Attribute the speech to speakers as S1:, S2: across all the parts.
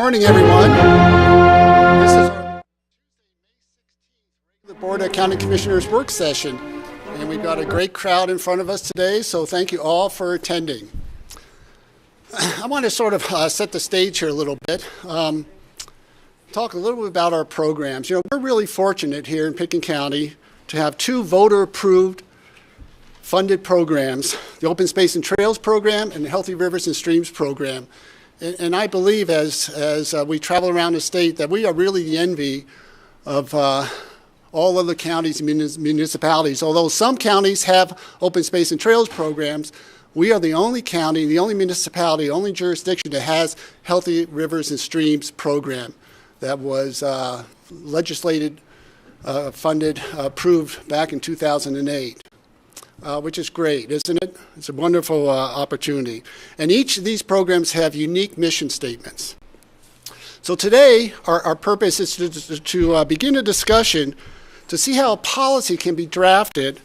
S1: morning, everyone. This is our the Board of County Commissioners work session, and we've got a great crowd in front of us today, so thank you all for attending. I want to sort of set the stage here a little bit, talk a little bit about our programs. You know, we're really fortunate here in Pitkin County to have two voter-approved funded programs, the Open Space and Trails program and the Healthy Rivers and Streams program. And I believe as we travel around the state that we are really the envy of all other counties and municipalities. Although some counties have Open Space and Trails programs, we are the only county, the only municipality, the only jurisdiction that has Healthy Rivers and Streams program that was legislated, funded, approved back in 2008. Which is great, isn't it? It's a wonderful opportunity. And each of these programs have unique mission statements. So today, our purpose is to begin a discussion to see how a policy can be drafted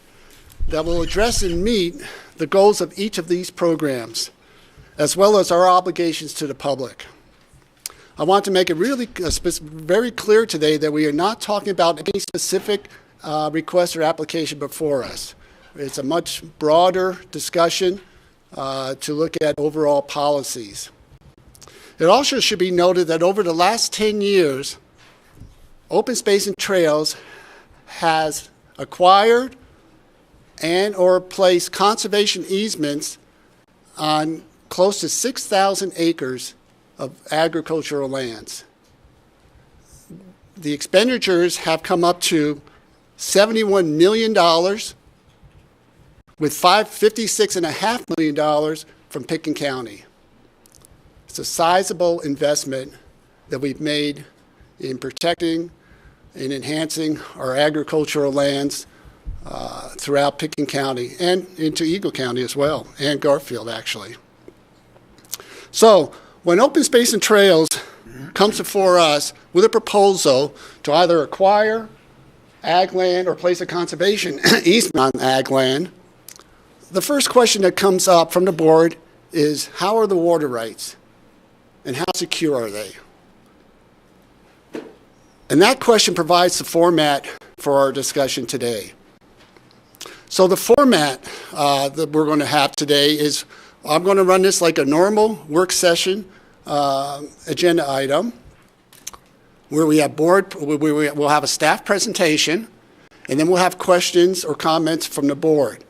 S1: that will address and meet the goals of each of these programs, as well as our obligations to the public. I want to make it really very clear today that we are not talking about any specific request or application before us. It's a much broader discussion to look at overall policies. It also should be noted that over the last 10 years, Open Space and Trails has acquired and or placed conservation easements on close to 6,000 acres of agricultural lands. The expenditures have come up to $71 million, with $56.5 million from Pitkin County. It's a sizable investment that we've made in protecting and enhancing our agricultural lands throughout Pitkin County and into Eagle County as well, and Garfield actually. So when Open Space and Trails comes before us with a proposal to either acquire ag land or place a conservation easement on ag land, the first question that comes up from the board is, how are the water rights and how secure are they? And that question provides the format for our discussion today. So the format that we're going to have today is, I'm going to run this like a normal work session agenda item, where we have we'll have a staff presentation, and then we'll have questions or comments from the board.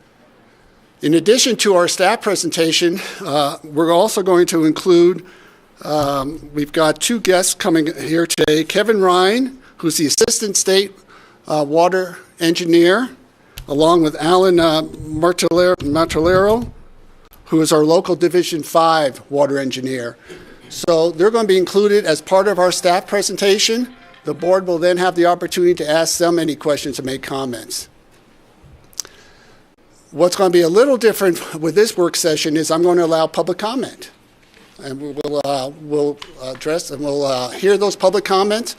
S1: In addition to our staff presentation, we're also going to include, we've got two guests coming here today, Kevin Ryan, who's the Assistant State Water Engineer, along with Alan Martellero, who is our local Division 5 Water Engineer. So they're going to be included as part of our staff presentation. The board will then have the opportunity to ask them any questions and make comments. What's going to be a little different with this work session is I'm going to allow public comment. And we'll address and we'll hear those public comments,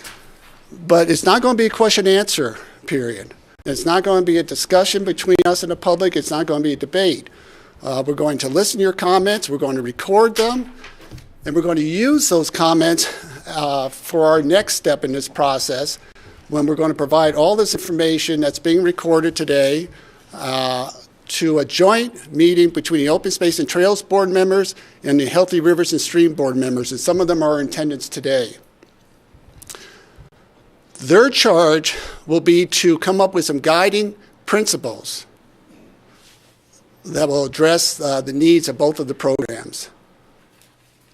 S1: but it's not going to be a question and answer period. It's not going to be a discussion between us and the public. It's not going to be a debate. We're going to listen to your comments. We're going to record them, and we're going to use those comments for our next step in this process, when we're going to provide all this information that's being recorded today to a joint meeting between the Open Space and Trails board members and the Healthy Rivers and Stream board members, and some of them are in attendance today. Their charge will be to come up with some guiding principles that will address the needs of both of the programs.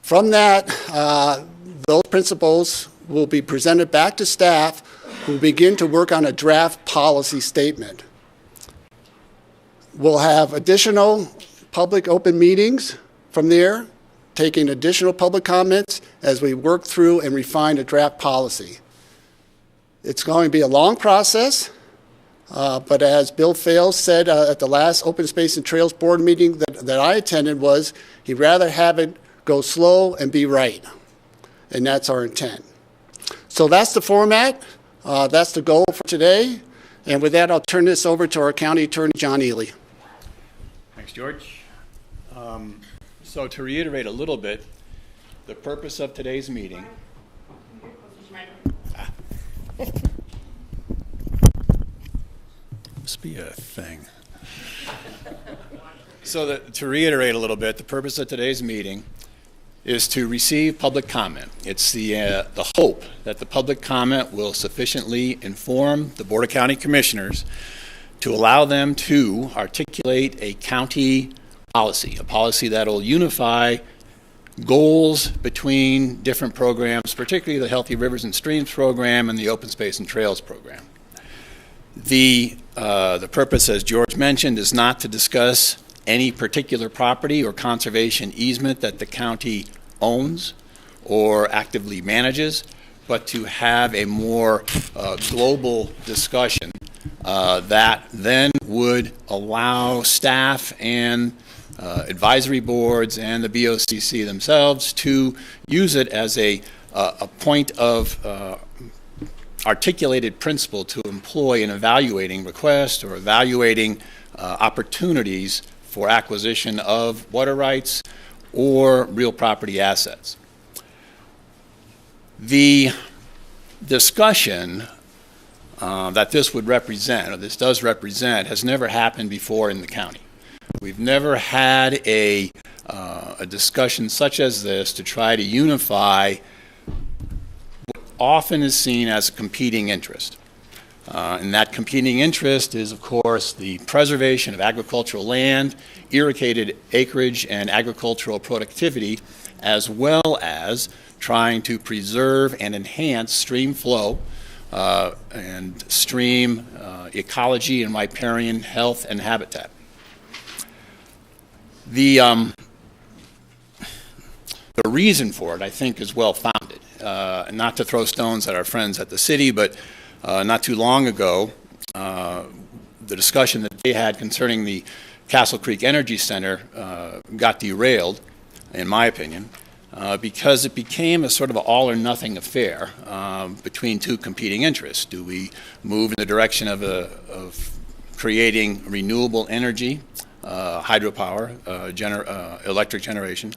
S1: From that, those principles will be presented back to staff, who will begin to work on a draft policy statement. We'll have additional public open meetings from there, taking additional public comments as we work through and refine a draft policy. It's going to be a long process, but as Bill Fales said at the last Open Space and Trails board meeting that I attended, was he'd rather have it go slow and be right. And that's our intent. So that's the format. That's the goal for today. And with that, I'll turn this over to our County Attorney, John Ely.
S2: Thanks, George. So to reiterate a little bit, the purpose of today's meeting Must be a thing. So to reiterate a little bit, the purpose of today's meeting is to receive public comment. It's the hope that the public comment will sufficiently inform the Board of County Commissioners to allow them to articulate a county policy, a policy that will unify goals between different programs, particularly the Healthy Rivers and Streams program and the Open Space and Trails program. The purpose, as George mentioned, is not to discuss any particular property or conservation easement that the county owns or actively manages, but to have a more global discussion that then would allow staff and advisory boards and the BOCC themselves to use it as a point of articulated principle to employ in evaluating requests or evaluating opportunities for acquisition of water rights or real property assets. The discussion that this would represent, or this does represent, has never happened before in the county. We've never had a discussion such as this to try to unify what often is seen as a competing interest. And that competing interest is, of course, the preservation of agricultural land, irrigated acreage, and agricultural productivity, as well as trying to preserve and enhance stream flow and stream ecology and riparian health and habitat. The reason for it, I think, is well-founded. Not to throw stones at our friends at the city, but not too long ago, the discussion that they had concerning the Castle Creek Energy Center got derailed, in my opinion, because it became a sort of an all-or-nothing affair between two competing interests. Do we move in the direction of creating renewable energy, hydropower, electric generation,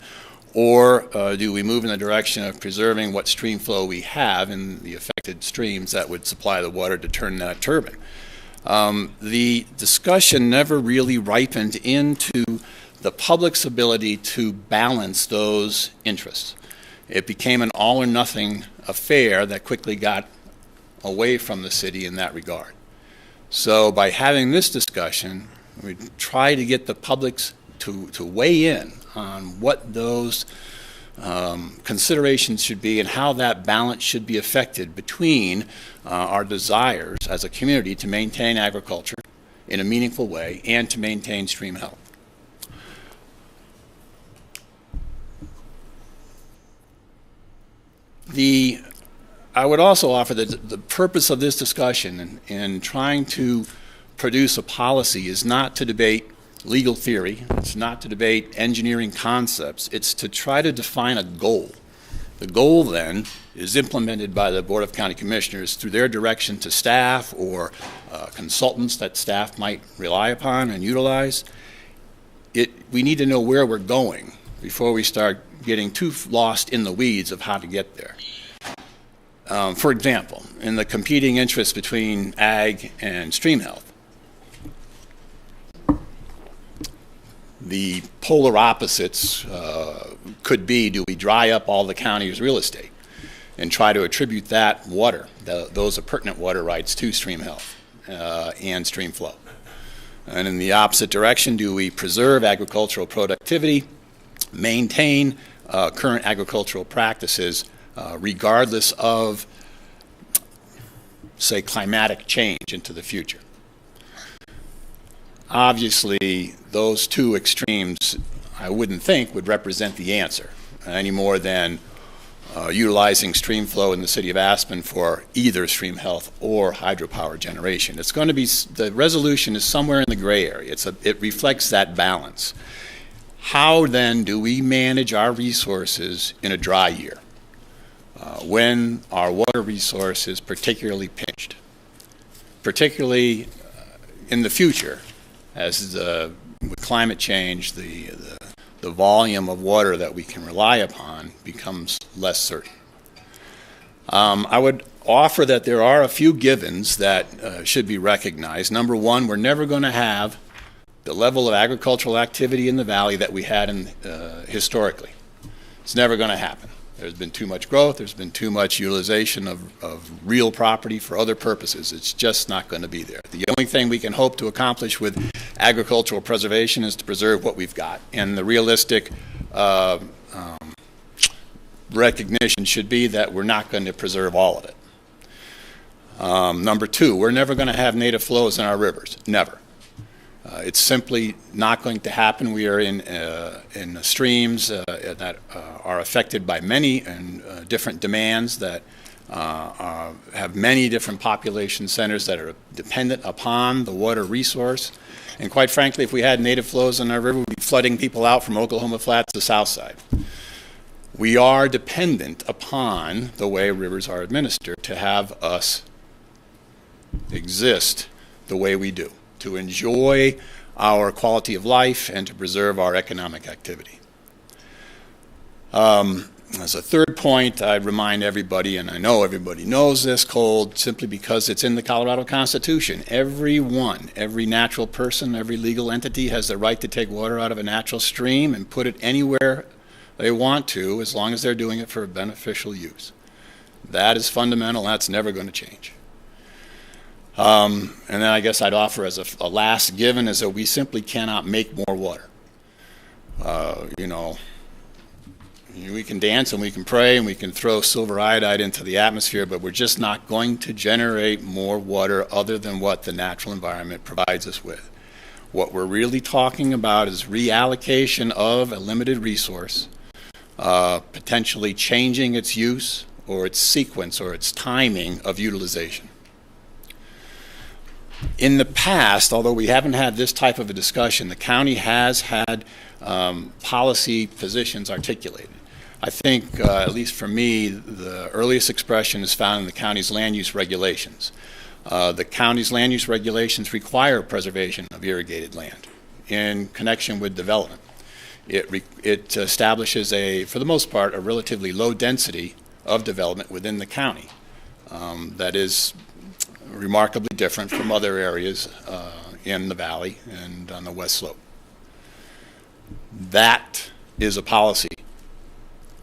S2: or do we move in the direction of preserving what stream flow we have in the affected streams that would supply the water to turn that turbine? The discussion never really ripened into the public's ability to balance those interests. It became an all-or-nothing affair that quickly got away from the city in that regard. So by having this discussion, we try to get the publics to weigh in on what those considerations should be and how that balance should be affected between our desires as a community to maintain agriculture in a meaningful way and to maintain stream health. I would also offer that the purpose of this discussion in trying to produce a policy is not to debate legal theory, it's not to debate engineering concepts, it's to try to define a goal. The goal then is implemented by the Board of County Commissioners through their direction to staff or consultants that staff might rely upon and utilize. We need to know where we're going before we start getting too lost in the weeds of how to get there. For example, in the competing interests between ag and stream health, the polar opposites could be, do we dry up all the county's real estate and try to attribute that water, those pertinent water rights, to stream health and stream flow? And in the opposite direction, do we preserve agricultural productivity, maintain current agricultural practices regardless of, say, climatic change into the future? Obviously, those two extremes, I wouldn't think, would represent the answer any more than utilizing stream flow in the city of Aspen for either stream health or hydropower generation. It's going to be, the resolution is somewhere in the gray area. It reflects that balance. How then do we manage our resources in a dry year when our water resource is particularly pinched, particularly in the future? As with climate change, the volume of water that we can rely upon becomes less certain. I would offer that there are a few givens that should be recognized. Number one, we're never going to have the level of agricultural activity in the valley that we had historically. It's never going to happen. There's been too much growth. There's been too much utilization of real property for other purposes. It's just not going to be there. The only thing we can hope to accomplish with agricultural preservation is to preserve what we've got. And the realistic recognition should be that we're not going to preserve all of it. Number two, we're never going to have native flows in our rivers. Never. It's simply not going to happen. We are in streams that are affected by many and different demands that have many different population centers that are dependent upon the water resource. And quite frankly, if we had native flows in our river, we'd be flooding people out from Oklahoma Flats to Southside. We are dependent upon the way rivers are administered to have us exist the way we do, to enjoy our quality of life and to preserve our economic activity. As a third point, I'd remind everybody, and I know everybody knows this, cold, simply because it's in the Colorado Constitution. Everyone, every natural person, every legal entity has the right to take water out of a natural stream and put it anywhere they want to, as long as they're doing it for a beneficial use. That is fundamental. That's never going to change. And then I guess I'd offer as a last given is that we simply cannot make more water. We can dance and we can pray and we can throw silver iodide into the atmosphere, but we're just not going to generate more water other than what the natural environment provides us with. What we're really talking about is reallocation of a limited resource, potentially changing its use or its sequence or its timing of utilization. In the past, although we haven't had this type of a discussion, the county has had policy positions articulated. I think, at least for me, the earliest expression is found in the county's land use regulations. The county's land use regulations require preservation of irrigated land in connection with development. It establishes for the most part, a relatively low density of development within the county that is remarkably different from other areas in the valley and on the west slope. That is a policy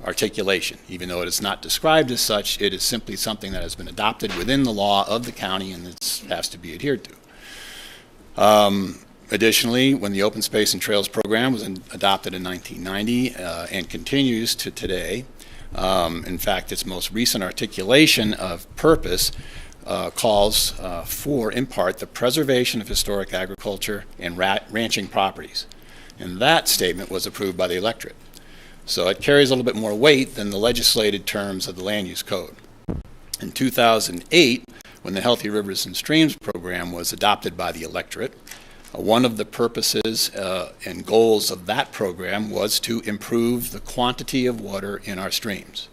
S2: articulation. Even though it is not described as such, it is simply something that has been adopted within the law of the county and it has to be adhered to. Additionally, when the Open Space and Trails program was adopted in 1990 and continues to today, in fact, its most recent articulation of purpose calls for, in part, the preservation of historic agriculture and ranching properties. And that statement was approved by the electorate. So it carries a little bit more weight than the legislated terms of the Land Use Code. In 2008, when the Healthy Rivers and Streams program was adopted by the electorate, one of the purposes and goals of that program was to improve the quantity of water in our streams,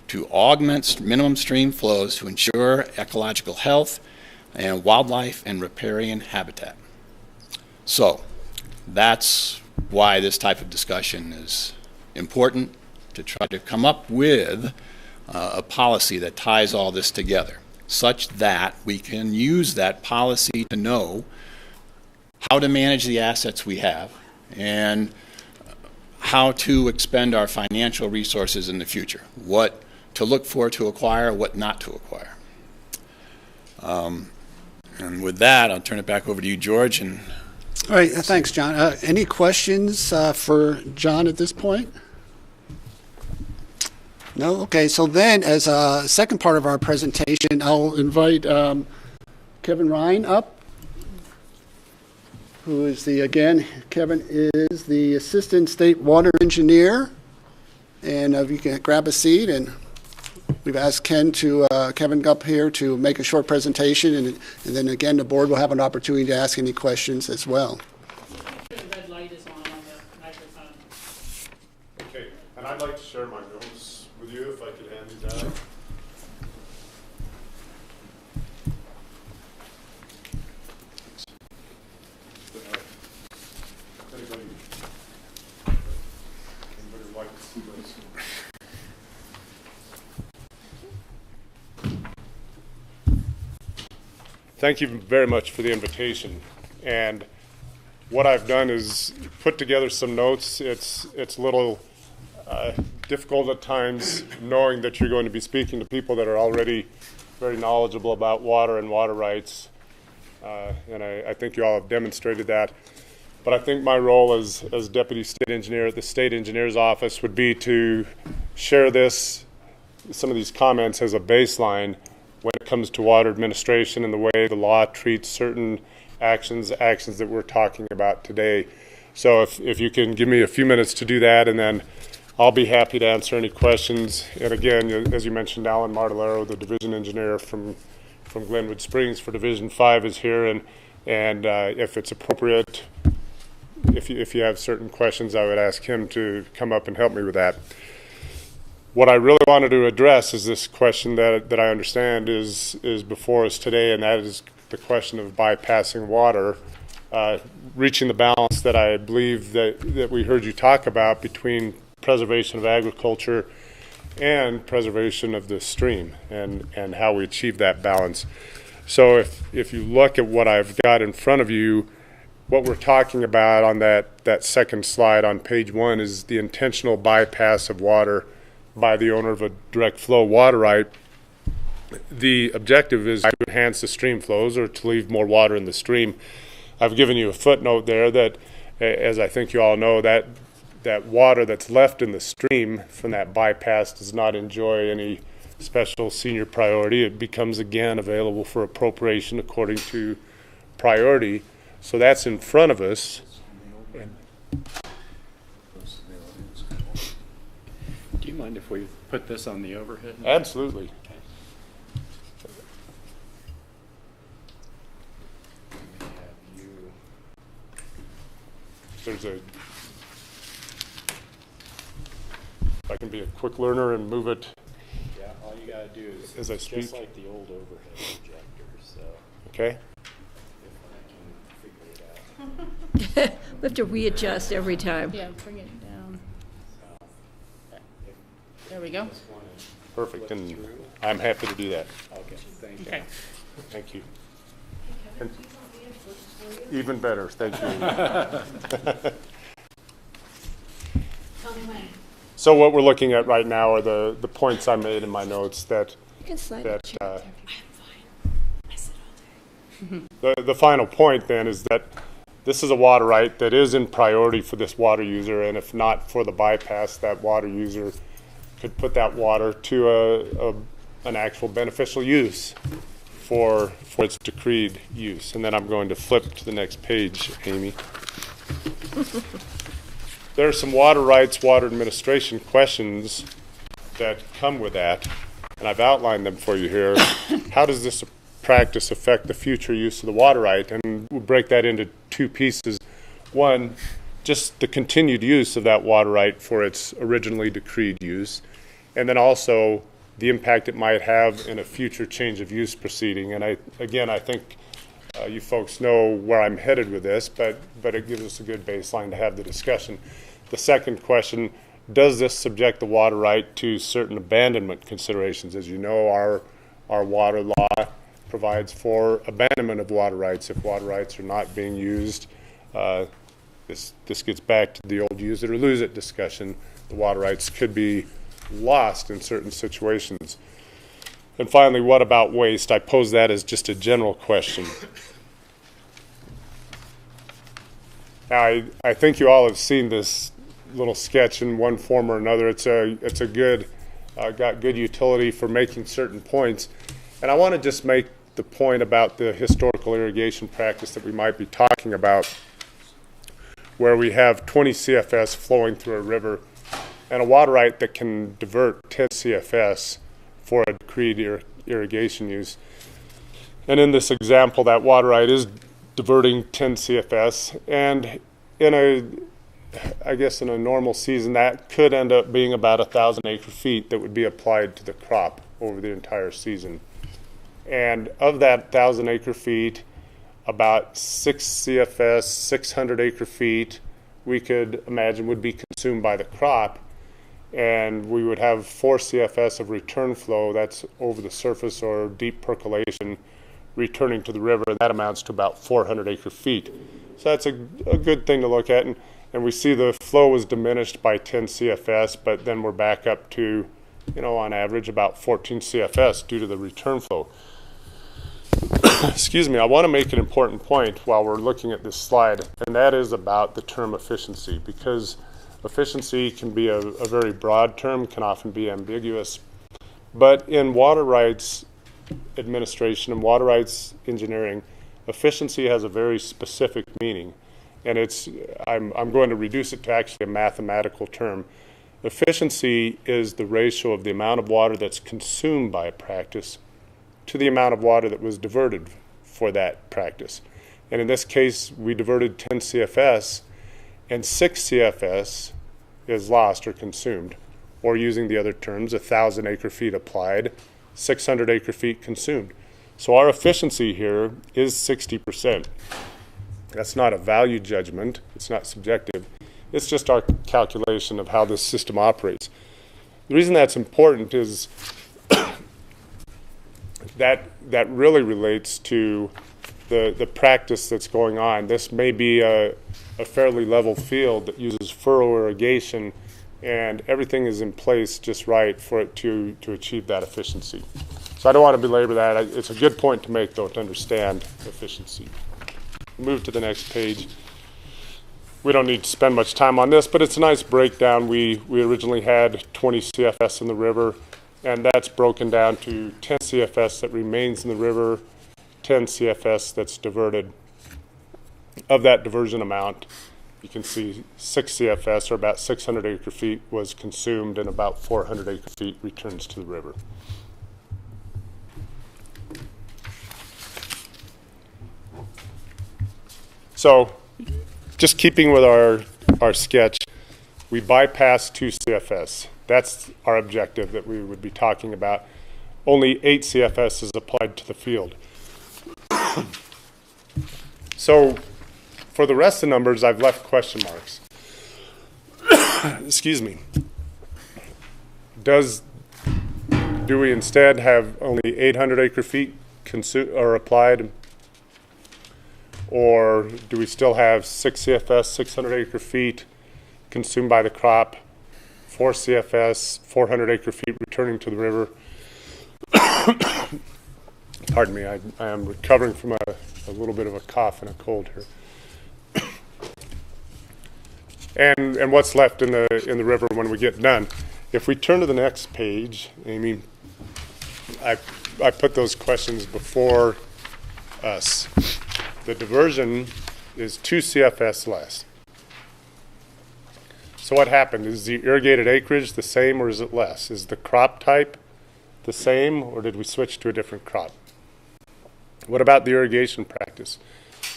S2: to augment minimum stream flows to ensure ecological health and wildlife and riparian habitat. So that's why this type of discussion is important, to try to come up with a policy that ties all this together, such that we can use that policy to know how to manage the assets we have and how to expend our financial resources in the future, what to look for to acquire, what not to acquire. And with that, I'll turn it back over to you, George. And
S1: all right, thanks, John. Any questions for John at this point? No? Okay, so then as a second part of our presentation, I'll invite Kevin Ryan up, who is Kevin is the Assistant State Water Engineer. And if you can grab a seat, and we've asked Kevin up here to make a short presentation, and then again, the board will have an opportunity to ask any questions as well.
S3: The red light is on the microphone.
S4: Okay, and I'd like to share my notes with you if I could hand these out. Sure. Anybody like to see those? thank you very much for the invitation. And what I've done is put together some notes. It's a little difficult at times knowing that you're going to be speaking to people that are already very knowledgeable about water and water rights. And I think you all have demonstrated that. But I think my role as Deputy State Engineer at the State Engineer's Office would be to share some of these comments as a baseline when it comes to water administration and the way the law treats certain actions that we're talking about today. So if you can give me a few minutes to do that, and then I'll be happy to answer any questions. And again, as you mentioned, Alan Martellero, the Division Engineer from Glenwood Springs for Division 5 is here, and if it's appropriate, if you have certain questions, I would ask him to come up and help me with that. What I really wanted to address is this question that I understand is before us today, and that is the question of bypassing water, reaching the balance that I believe that we heard you talk about between preservation of agriculture and preservation of the stream, and how we achieve that balance. So if you look at what I've got in front of you, what we're talking about on that second slide on page 1 is the intentional bypass of water by the owner of a direct flow water right. The objective is to enhance the stream flows or to leave more water in the stream. I've given you a footnote there that, as I think you all know, that water that's left in the stream from that bypass does not enjoy any special senior priority. It becomes again available for appropriation according to priority. So that's in front of us.
S5: Do you mind if we put this on the overhead?
S4: Absolutely. There's I can be a quick learner and move it.
S5: Yeah, all you gotta do is
S4: as I
S5: it's
S4: speak.
S5: just like the old overhead projector, so
S4: Okay.
S5: if I can figure it out.
S6: We have to readjust every time.
S3: Yeah, bring it down. There we go.
S4: Perfect. And I'm happy to do that.
S5: Okay, thank you.
S3: Okay.
S4: Thank you. And even better. Thank you. So what we're looking at right now are the points I made in my notes that
S6: You can slide
S4: that
S6: the chair.
S4: the final point then is that this is a water right that is in priority for this water user, and if not for the bypass, that water user could put that water to an actual beneficial use for its decreed use. And then I'm going to flip to the next page, Amy. There are some water rights, water administration questions that come with that, and I've outlined them for you here. How does this practice affect the future use of the water right? And we'll break that into two pieces. One, just the continued use of that water right for its originally decreed use, and then also the impact it might have in a future change of use proceeding. And I think you folks know where I'm headed with this, but it gives us a good baseline to have the discussion. The second question, does this subject the water right to certain abandonment considerations? As you know, our water law provides for abandonment of water rights if water rights are not being used. This gets back to the old use it or lose it discussion. The water rights could be lost in certain situations. And finally, what about waste? I pose that as just a general question. Now, I think you all have seen this little sketch in one form or another. It's a good, got good utility for making certain points. And I want to just make the point about the historical irrigation practice that we might be talking about, where we have 20 CFS flowing through a river and a water right that can divert 10 CFS for a decreed irrigation use. And in this example, that water right is diverting 10 CFS, and I guess in a normal season, that could end up being about 1,000 acre-feet that would be applied to the crop over the entire season. And of that 1,000 acre-feet, about 6 CFS, 600 acre-feet, we could imagine would be consumed by the crop, and we would have 4 CFS of return flow, that's over the surface or deep percolation, returning to the river, and that amounts to about 400 acre-feet. So that's a good thing to look at, and we see the flow was diminished by 10 CFS, but then we're back up to, on average about 14 CFS due to the return flow. Excuse me, I want to make an important point while we're looking at this slide, and that is about the term efficiency, because efficiency can be a very broad term, can often be ambiguous. But in water rights administration and water rights engineering, efficiency has a very specific meaning. And I'm going to reduce it to actually a mathematical term. Efficiency is the ratio of the amount of water that's consumed by a practice to the amount of water that was diverted for that practice. And in this case, we diverted 10 CFS, and 6 CFS is lost or consumed. Or using the other terms, 1,000 acre-feet applied, 600 acre-feet consumed. So our efficiency here is 60%. That's not a value judgment. It's not subjective. It's just our calculation of how this system operates. The reason that's important is that really relates to the practice that's going on. This may be a fairly level field that uses furrow irrigation, and everything is in place just right for it to achieve that efficiency. So I don't want to belabor that. It's a good point to make, though, to understand efficiency. Move to the next page. We don't need to spend much time on this, but it's a nice breakdown. We originally had 20 CFS in the river, and that's broken down to 10 CFS that remains in the river, 10 CFS that's diverted. Of that diversion amount, you can see 6 CFS, or about 600 acre-feet, was consumed, and about 400 acre-feet returns to the river. So, just keeping with our sketch, we bypass 2 CFS. That's our objective that we would be talking about. Only 8 CFS is applied to the field. So, for the rest of the numbers, I've left question marks. Excuse me. Do we instead have only 800 acre-feet applied? Or do we still have 6 CFS, 600 acre-feet consumed by the crop, 4 CFS, 400 acre-feet returning to the river? Pardon me, I am recovering from a little bit of a cough and a cold here. And what's left in the river when we get done? If we turn to the next page, Amy, I put those questions before us. The diversion is 2 CFS less. So what happened? Is the irrigated acreage the same, or is it less? Is the crop type the same, or did we switch to a different crop? What about the irrigation practice?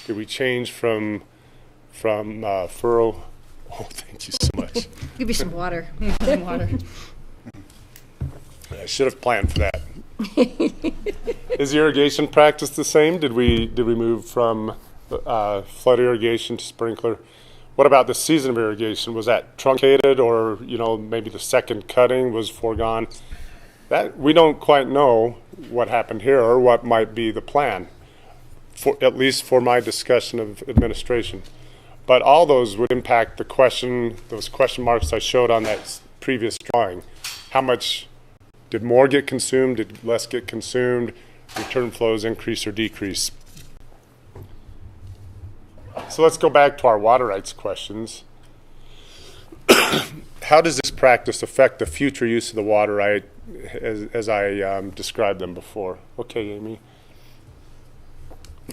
S4: Did we change from furrow? Oh, thank you so much.
S6: Give you some water.
S3: Some water.
S4: I should have planned for that. Is the irrigation practice the same? Did we move from flood irrigation to sprinkler? What about the season of irrigation? Was that truncated, or maybe the second cutting was foregone? That we don't quite know what happened here, or what might be the plan, at least for my discussion of administration. But all those would impact those question marks I showed on that previous drawing. How much did more get consumed? Did less get consumed? Return flows increase or decrease? So let's go back to our water rights questions. How does this practice affect the future use of the water right as I described them before? Okay, Amy.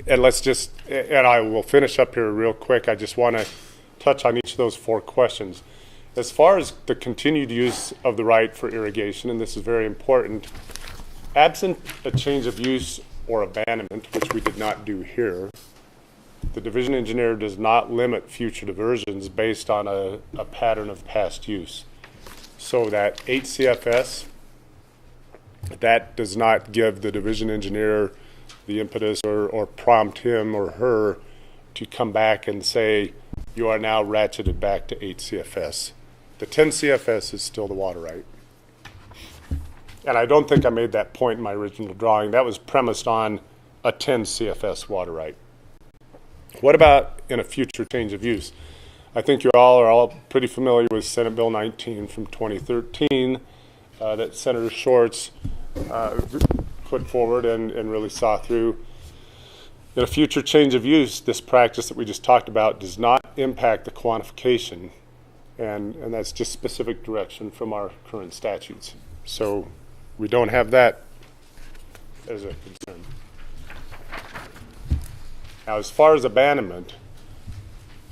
S4: And I will finish up here real quick. I just want to touch on each of those 4 questions. As far as the continued use of the right for irrigation, and this is very important, absent a change of use or abandonment, which we did not do here, the division engineer does not limit future diversions based on a pattern of past use. So that 8 CFS, that does not give the division engineer the impetus or prompt him or her to come back and say, you are now ratcheted back to 8 CFS. The 10 CFS is still the water right. And I don't think I made that point in my original drawing. That was premised on a 10 CFS water right. What about in a future change of use? I think you all are all pretty familiar with Senate Bill 19 from 2013 that Senator Shorts put forward and really saw through. In a future change of use, this practice that we just talked about does not impact the quantification, and that's just specific direction from our current statutes. So we don't have that as a concern. Now, as far as abandonment,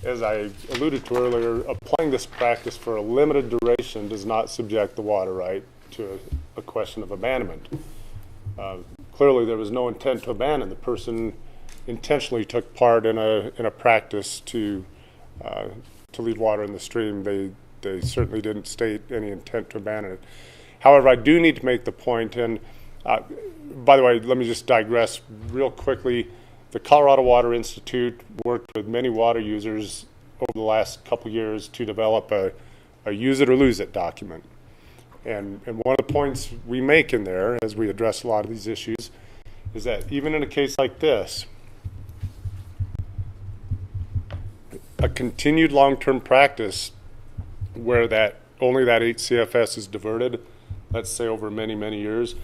S4: as I alluded to earlier, applying this practice for a limited duration does not subject the water right to a question of abandonment. Clearly, there was no intent to abandon. The person intentionally took part in a practice to leave water in the stream. They certainly didn't state any intent to abandon it. However, I do need to make the point, and by the way, let me just digress real quickly. The Colorado Water Institute worked with many water users over the last couple years to develop a use it or lose it document. And one of the points we make in there as we address a lot of these issues is that even in a case like this, a continued long-term practice where only that 8 CFS is diverted, let's say over many, many years,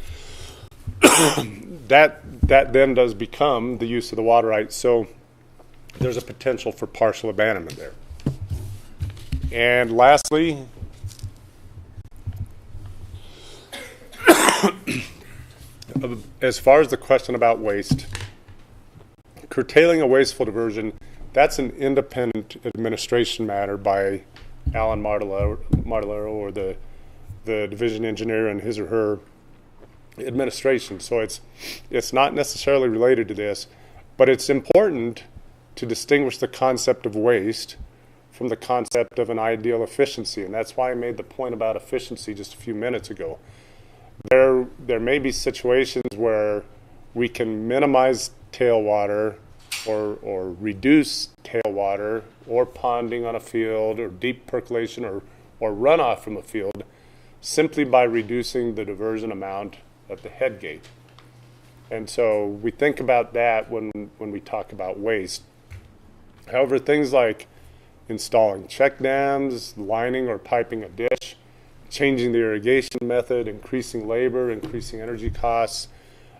S4: that then does become the use of the water right. So there's a potential for partial abandonment there. And lastly, as far as the question about waste, curtailing a wasteful diversion, that's an independent administration matter by Alan Martellaro or the division engineer and his or her administration. So it's not necessarily related to this, but it's important to distinguish the concept of waste from the concept of an ideal efficiency. And that's why I made the point about efficiency just a few minutes ago. There may be situations where we can minimize tailwater or reduce tailwater or ponding on a field or deep percolation or runoff from a field simply by reducing the diversion amount at the head gate. And so we think about that when we talk about waste. However, things like installing check dams, lining or piping a ditch, changing the irrigation method, increasing labor, increasing energy costs,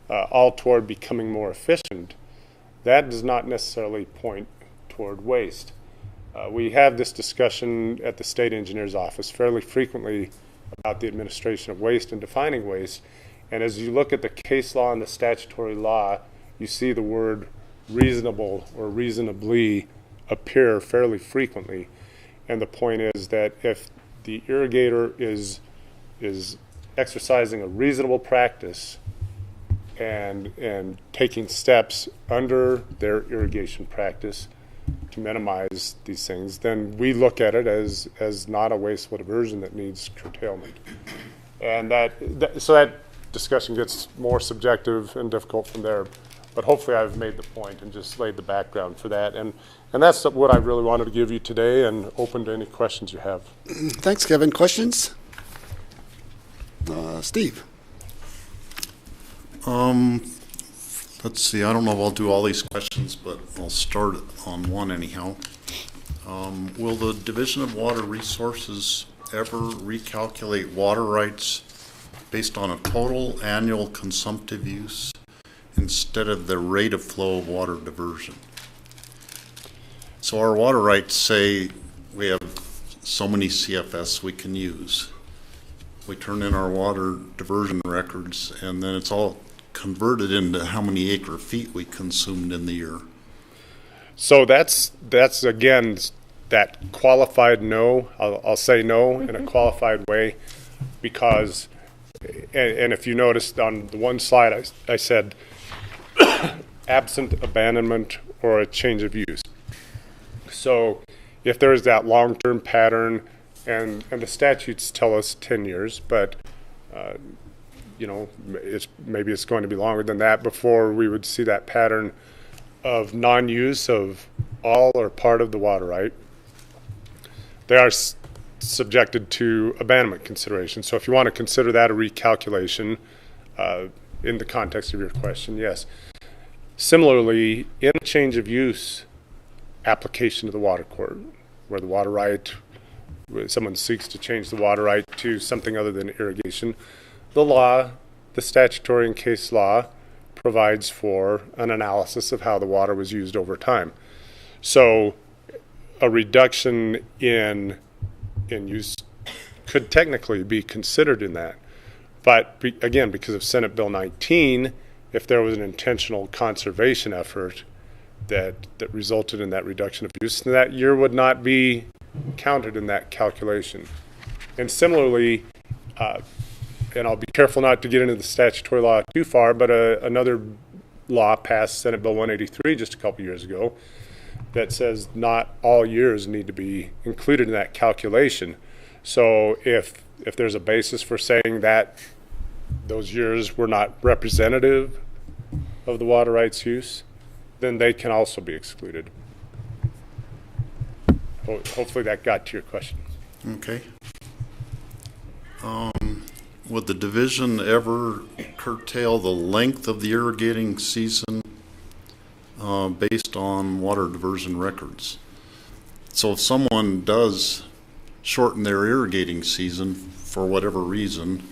S4: all toward becoming more efficient, that does not necessarily point toward waste. We have this discussion at the state engineer's office fairly frequently about the administration of waste and defining waste. And as you look at the case law and the statutory law, you see the word reasonable or reasonably appear fairly frequently. And the point is that if the irrigator is exercising a reasonable practice and taking steps under their irrigation practice to minimize these things, then we look at it as not a wasteful diversion that needs curtailment. And so that discussion gets more subjective and difficult from there. But hopefully I've made the point and just laid the background for that. And that's what I really wanted to give you today, and open to any questions you have.
S1: Thanks, Kevin. Questions? Steve?
S7: Let's see, I don't know if I'll do all these questions, but I'll start on one anyhow. Will the Division of Water Resources ever recalculate water rights based on a total annual consumptive use instead of the rate of flow of water diversion? So our water rights say we have so many CFS we can use. We turn in our water diversion records, and then it's all converted into how many acre feet we consumed in the year.
S4: So that's again that qualified no. I'll say no in a qualified way, because and if you noticed on the one slide I said absent abandonment or a change of use. So if there is that long-term pattern, and the statutes tell us 10 years, but maybe it's going to be longer than that before we would see that pattern of non-use of all or part of the water right. They are subjected to abandonment consideration. So if you want to consider that a recalculation in the context of your question, yes. Similarly, in a change of use application to the water court, where the water right, where someone seeks to change the water right to something other than irrigation, the law, the statutory and case law, provides for an analysis of how the water was used over time. So a reduction in use could technically be considered in that. But again, because of Senate Bill 19, if there was an intentional conservation effort that resulted in that reduction of use, then that year would not be counted in that calculation. And similarly, and I'll be careful not to get into the statutory law too far, but another law passed, Senate Bill 183, just a couple years ago, that says not all years need to be included in that calculation. So if there's a basis for saying that those years were not representative of the water rights use, then they can also be excluded. Hopefully that got to your question.
S7: Okay. Would the division ever curtail the length of the irrigating season based on water diversion records? So if someone does shorten their irrigating season for whatever reason,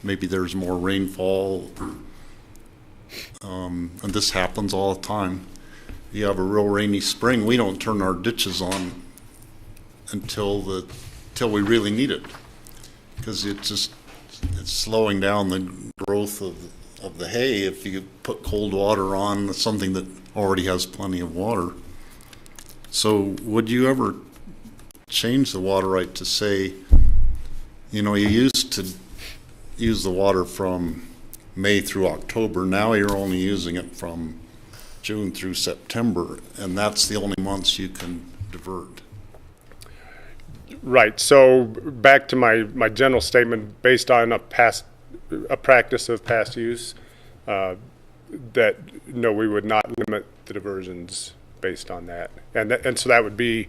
S7: maybe there's more rainfall, and this happens all the time. You have a real rainy spring, we don't turn our ditches on until we really need it, because it's slowing down the growth of the hay if you put cold water on something that already has plenty of water. So would you ever change the water right to say, you used to use the water from May through October, now you're only using it from June through September, and that's the only months you can divert?
S4: Right. So back to my general statement, based on a practice of past use, that no, we would not limit the diversions based on that, and so that would be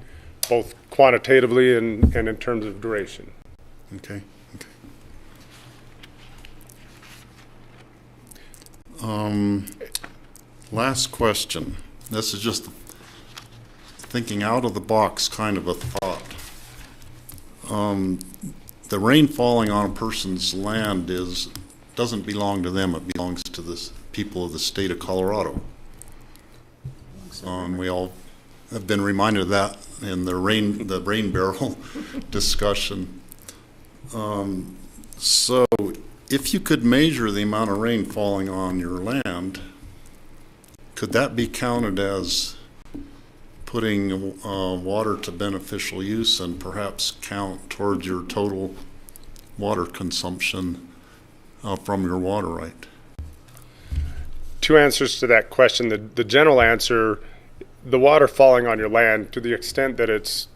S4: both quantitatively and in terms of duration.
S7: Okay. Last question. This is just thinking out of the box kind of a thought. The rain falling on a person's land doesn't belong to them, it belongs to the people of the state of Colorado. We all have been reminded of that in the rain barrel discussion. So if you could measure the amount of rain falling on your land, could that be counted as putting water to beneficial use and perhaps count towards your total water consumption from your water right?
S4: Two answers to that question. The general answer, the water falling on your land, to the extent that it's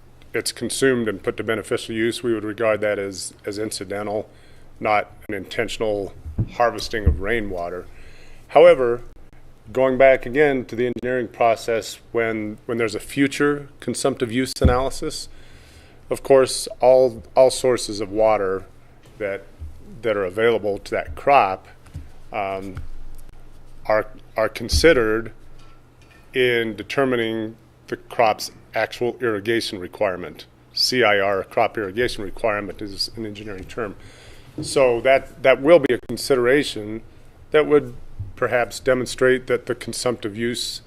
S4: consumed and put to beneficial use, we would regard that as incidental, not an intentional harvesting of rainwater. However, going back again to the engineering process, when there's a future consumptive use analysis, of course, all sources of water that are available to that crop are considered in determining the crop's actual irrigation requirement. CIR, crop irrigation requirement, is an engineering term. So that will be a consideration that would perhaps demonstrate that the consumptive use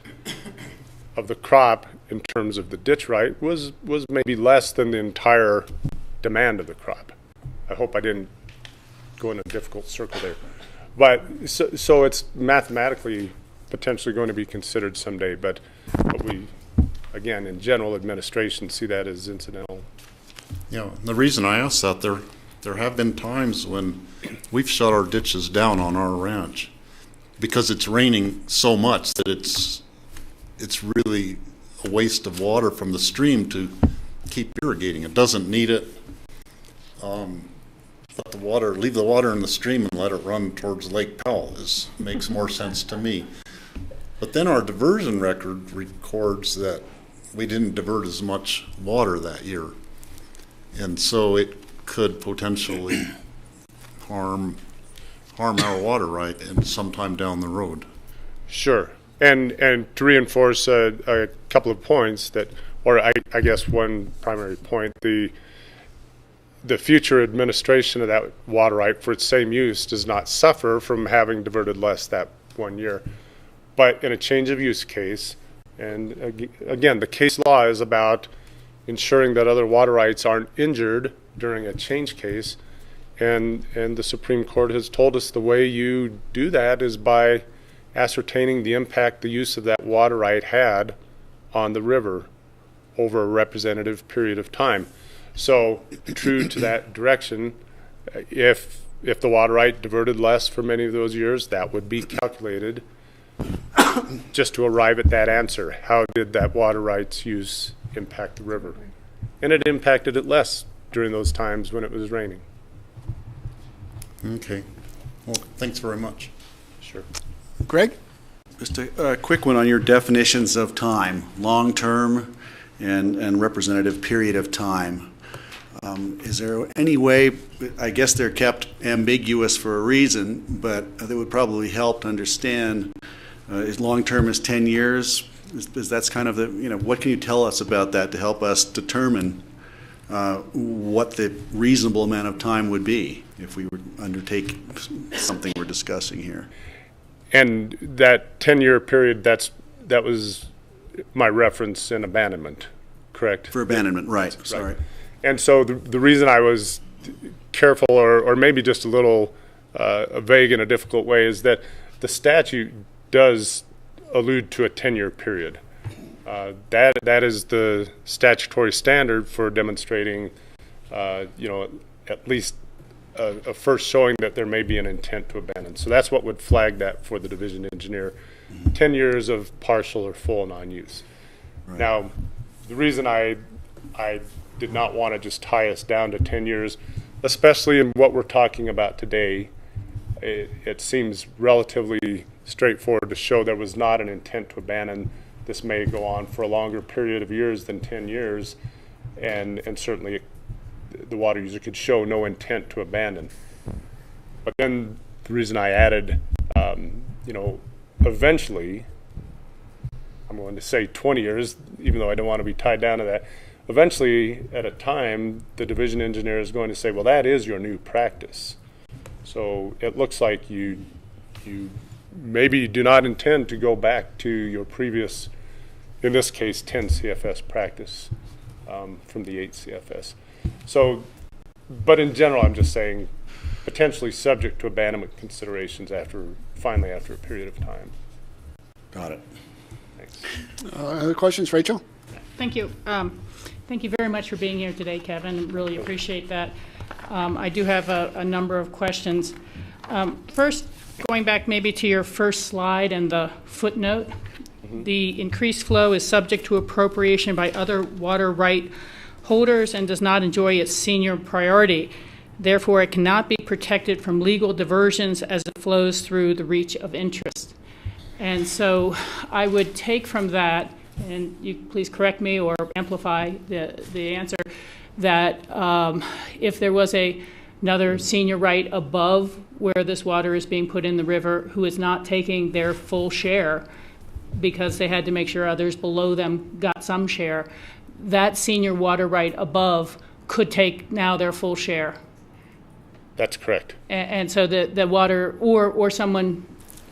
S4: of the crop in terms of the ditch right was maybe less than the entire demand of the crop. I hope I didn't go in a difficult circle there. But so it's mathematically potentially going to be considered someday, but we, again, in general administration, see that as incidental.
S7: Yeah, the reason I asked that, there have been times when we've shut our ditches down on our ranch because it's raining so much that it's really a waste of water from the stream to keep irrigating. It doesn't need it. Leave the water in the stream and let it run towards Lake Powell makes more sense to me. But then our diversion record records that we didn't divert as much water that year. And so it could potentially harm our water right and sometime down the road.
S4: Sure. And to reinforce a couple of points that, or I guess one primary point, the future administration of that water right for its same use does not suffer from having diverted less that 1 year. But in a change of use case, and again, the case law is about ensuring that other water rights aren't injured during a change case, and the Supreme Court has told us the way you do that is by ascertaining the impact the use of that water right had on the river over a representative period of time. So, true to that direction, if the water right diverted less for many of those years, that would be calculated just to arrive at that answer. How did that water rights use impact the river? And it impacted it less during those times when it was raining.
S7: Okay. Well, thanks very much.
S4: Sure.
S1: Greg?
S8: Just a quick one on your definitions of time, long-term and representative period of time. Is there any way, I guess they're kept ambiguous for a reason, but that would probably help to understand, is long-term is 10 years? Is that's kind of the, what can you tell us about that to help us determine what the reasonable amount of time would be if we would undertake something we're discussing here?
S4: And that 10-year period, that was my reference in abandonment, correct?
S8: For abandonment, right, sorry.
S4: Right. And so the reason I was careful or maybe just a little vague in a difficult way is that the statute does allude to a 10-year period. That is the statutory standard for demonstrating, at least a first showing that there may be an intent to abandon. So that's what would flag that for the division engineer. 10 years of partial or full non-use. Right. Now, the reason I did not want to just tie us down to 10 years, especially in what we're talking about today, it seems relatively straightforward to show there was not an intent to abandon. This may go on for a longer period of years than 10 years, and certainly the water user could show no intent to abandon. But then the reason I added, eventually, I'm going to say 20 years, even though I don't want to be tied down to that, eventually at a time, the division engineer is going to say, well, that is your new practice. So it looks like you maybe do not intend to go back to your previous, in this case, 10 CFS practice from the 8 CFS. So, but in general, I'm just saying potentially subject to abandonment considerations finally after a period of time.
S8: Got it.
S4: Thanks.
S1: Other questions, Rachel?
S3: Thank you. Thank you very much for being here today, Kevin. Really appreciate that. I do have a number of questions. First, going back maybe to your first slide and the footnote, the increased flow is subject to appropriation by other water right holders and does not enjoy its senior priority. Therefore, it cannot be protected from legal diversions as it flows through the reach of interest. And so I would take from that, and you please correct me or amplify the answer, that if there was another senior right above where this water is being put in the river who is not taking their full share because they had to make sure others below them got some share, that senior water right above could take now their full share.
S4: That's correct.
S3: And so the water, or someone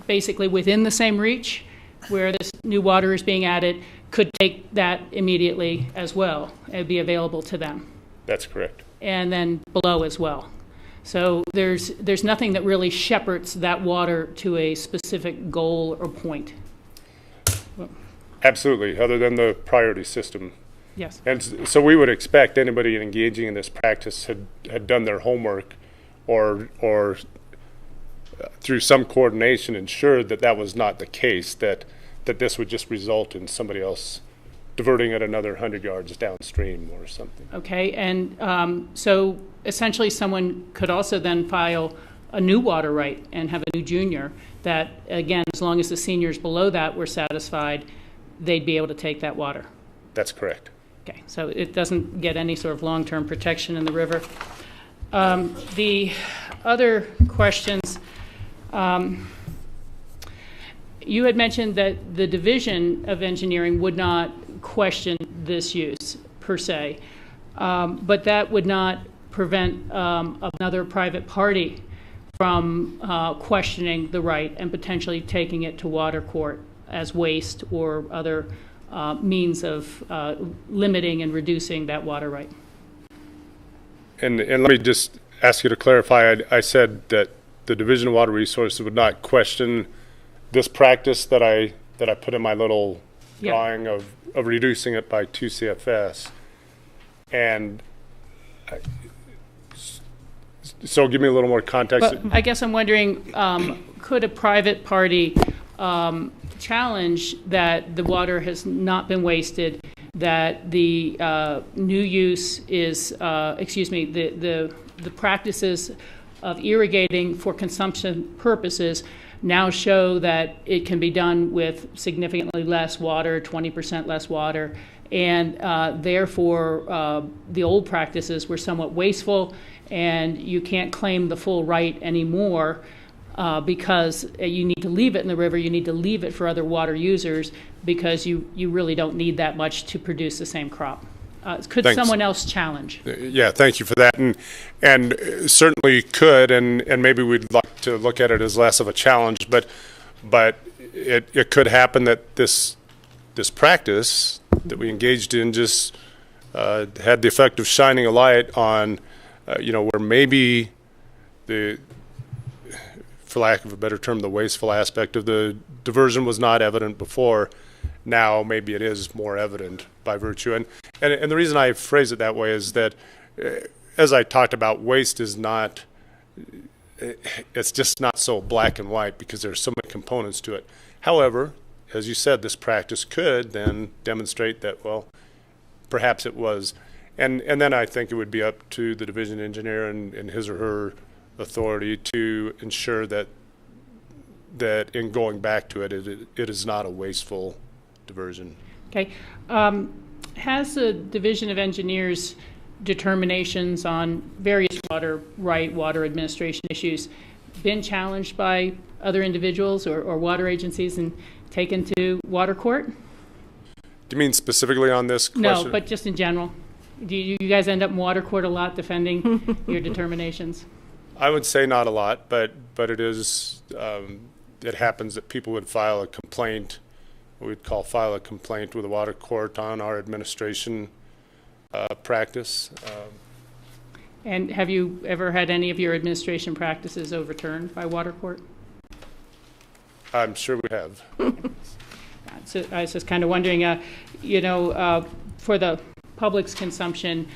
S3: basically within the same reach where this new water is being added could take that immediately as well. It would be available to them.
S4: That's correct.
S3: And then below as well. So there's nothing that really shepherds that water to a specific goal or point.
S4: Absolutely, other than the priority system.
S3: Yes.
S4: And so we would expect anybody engaging in this practice had done their homework or through some coordination ensured that was not the case, that this would just result in somebody else diverting it another 100 yards downstream or something.
S3: Okay, and so essentially someone could also then file a new water right and have a new junior that, again, as long as the seniors below that were satisfied, they'd be able to take that water.
S4: That's correct.
S3: Okay, so it doesn't get any sort of long-term protection in the river. The other questions, You had mentioned that the Division of Engineering would not question this use per se, but that would not prevent another private party from questioning the right and potentially taking it to water court as waste or other means of limiting and reducing that water right.
S4: And let me just ask you to clarify, I said that the Division of Water Resources would not question this practice that I put in my little drawing of reducing it by 2 CFS. And so give me a little more context.
S3: But I guess I'm wondering, could a private party challenge that the water has not been wasted, that the new use is, the practices of irrigating for consumption purposes now show that it can be done with significantly less water, 20% less water, and therefore the old practices were somewhat wasteful, and you can't claim the full right anymore because you need to leave it in the river, you need to leave it for other water users because you really don't need that much to produce the same crop. Could
S4: Thanks.
S3: someone else challenge?
S4: Yeah, thank you for that. And certainly could, and maybe we'd like to look at it as less of a challenge, but it could happen that this practice that we engaged in just had the effect of shining a light on, where maybe for lack of a better term, the wasteful aspect of the diversion was not evident before. Now maybe it is more evident by virtue. And the reason I phrase it that way is that, as I talked about, waste is not, it's just not so black and white because there's so many components to it. However, as you said, this practice could then demonstrate that, well, perhaps it was. And then I think it would be up to the division engineer and his or her authority to ensure that in going back to it, it is not a wasteful diversion.
S3: Okay. Has the Division of Engineers determinations on various water administration issues been challenged by other individuals or water agencies and taken to water court?
S4: Do you mean specifically on this question?
S3: No, but just in general. Do you guys end up in water court a lot defending your determinations?
S4: I would say not a lot, but it is, it happens that people would file a complaint, what we'd call file a complaint with the water court on our administration practice.
S3: And have you ever had any of your administration practices overturned by water court?
S4: I'm sure we have.
S3: So I was just kind of wondering, for the public's consumption,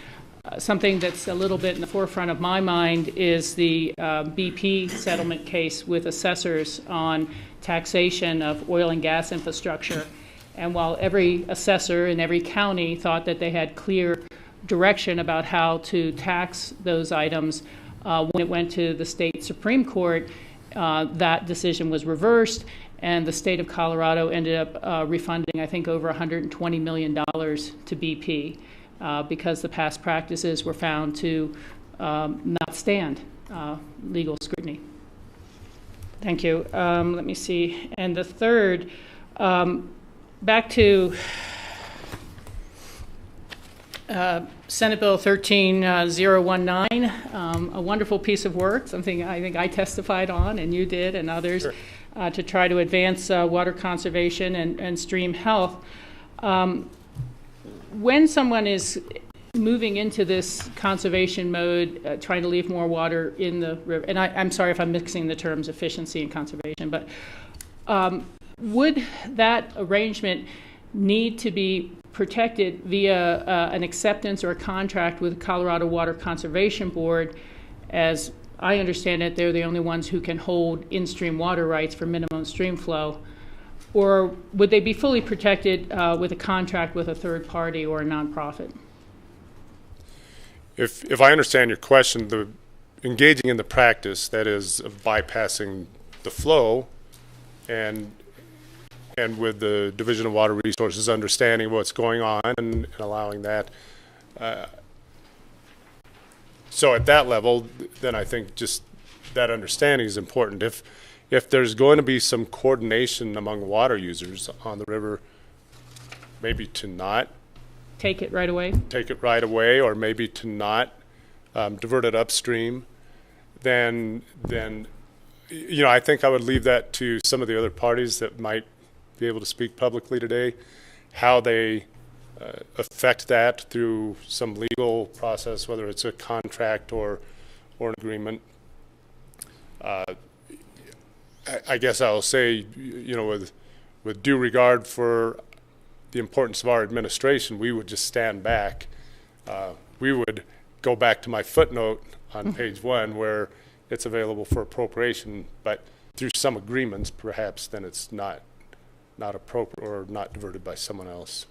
S3: something that's a little bit in the forefront of my mind is the BP settlement case with assessors on taxation of oil and gas infrastructure. And while every assessor in every county thought that they had clear direction about how to tax those items, when it went to the state Supreme Court, that decision was reversed, and the state of Colorado ended up refunding, I think, over $120 million to BP. Because the past practices were found to not stand legal scrutiny. Thank you. Let me see. And the third, back to Senate Bill 13019, a wonderful piece of work, something I think I testified on and you did and others,
S4: Sure.
S3: To try to advance water conservation and stream health. When someone is moving into this conservation mode, trying to leave more water in the river, and I'm sorry if I'm mixing the terms efficiency and conservation, but would that arrangement need to be protected via an acceptance or a contract with the Colorado Water Conservation Board? As I understand it, they're the only ones who can hold in-stream water rights for minimum stream flow. Or would they be fully protected with a contract with a third party or a nonprofit?
S4: If I understand your question, the engaging in the practice, that is, of bypassing the flow, and with the Division of Water Resources understanding what's going on and allowing that. So at that level, then I think just that understanding is important. if there's going to be some coordination among water users on the river, maybe to not
S3: Take it right away?
S4: take it right away, or maybe to not divert it upstream, then I think I would leave that to some of the other parties that might be able to speak publicly today, how they affect that through some legal process, whether it's a contract or an agreement. I guess I'll say, with due regard for the importance of our administration, we would just stand back. We would go back to my footnote on page 1 where it's available for appropriation, but through some agreements, perhaps then it's not appropriate or not diverted by someone else.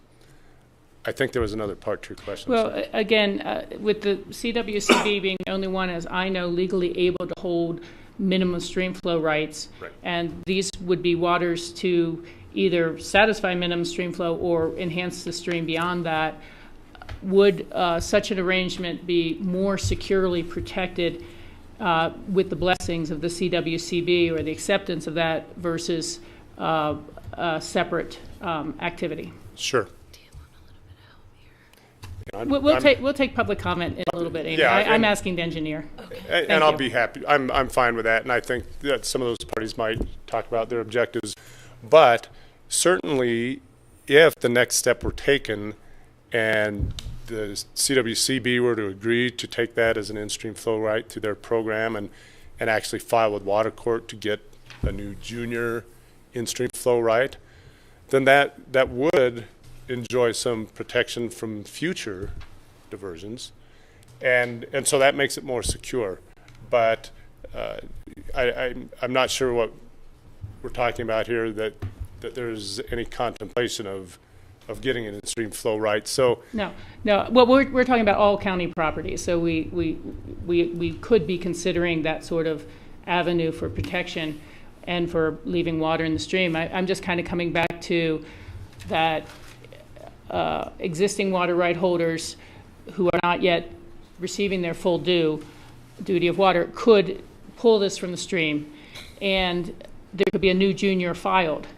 S4: I think there was another part to your question.
S3: Well, again, with the CWCB being the only one, as I know, legally able to hold minimum stream flow rights,
S4: Right.
S3: and these would be waters to either satisfy minimum stream flow or enhance the stream beyond that, would such an arrangement be more securely protected with the blessings of the CWCB or the acceptance of that versus a separate activity?
S4: Sure.
S3: We'll take public comment in a little bit, Amy.
S4: Yeah,
S3: I'm
S4: and-
S3: asking the engineer.
S4: And I'll
S3: you.
S4: be happy. I'm fine with that, and I think that some of those parties might talk about their objectives. But certainly, if the next step were taken and the CWCB were to agree to take that as an in-stream flow right through their program and actually file with Water Court to get a new junior in-stream flow right, then that would enjoy some protection from future diversions. And so that makes it more secure. But I'm not sure what we're talking about here, that there's any contemplation of getting an in-stream flow right. So
S3: No. Well, we're talking about all county properties, so we could be considering that sort of avenue for protection and for leaving water in the stream. I'm just kind of coming back to that existing water right holders who are not yet receiving their full duty of water could pull this from the stream, and there could be a new junior filed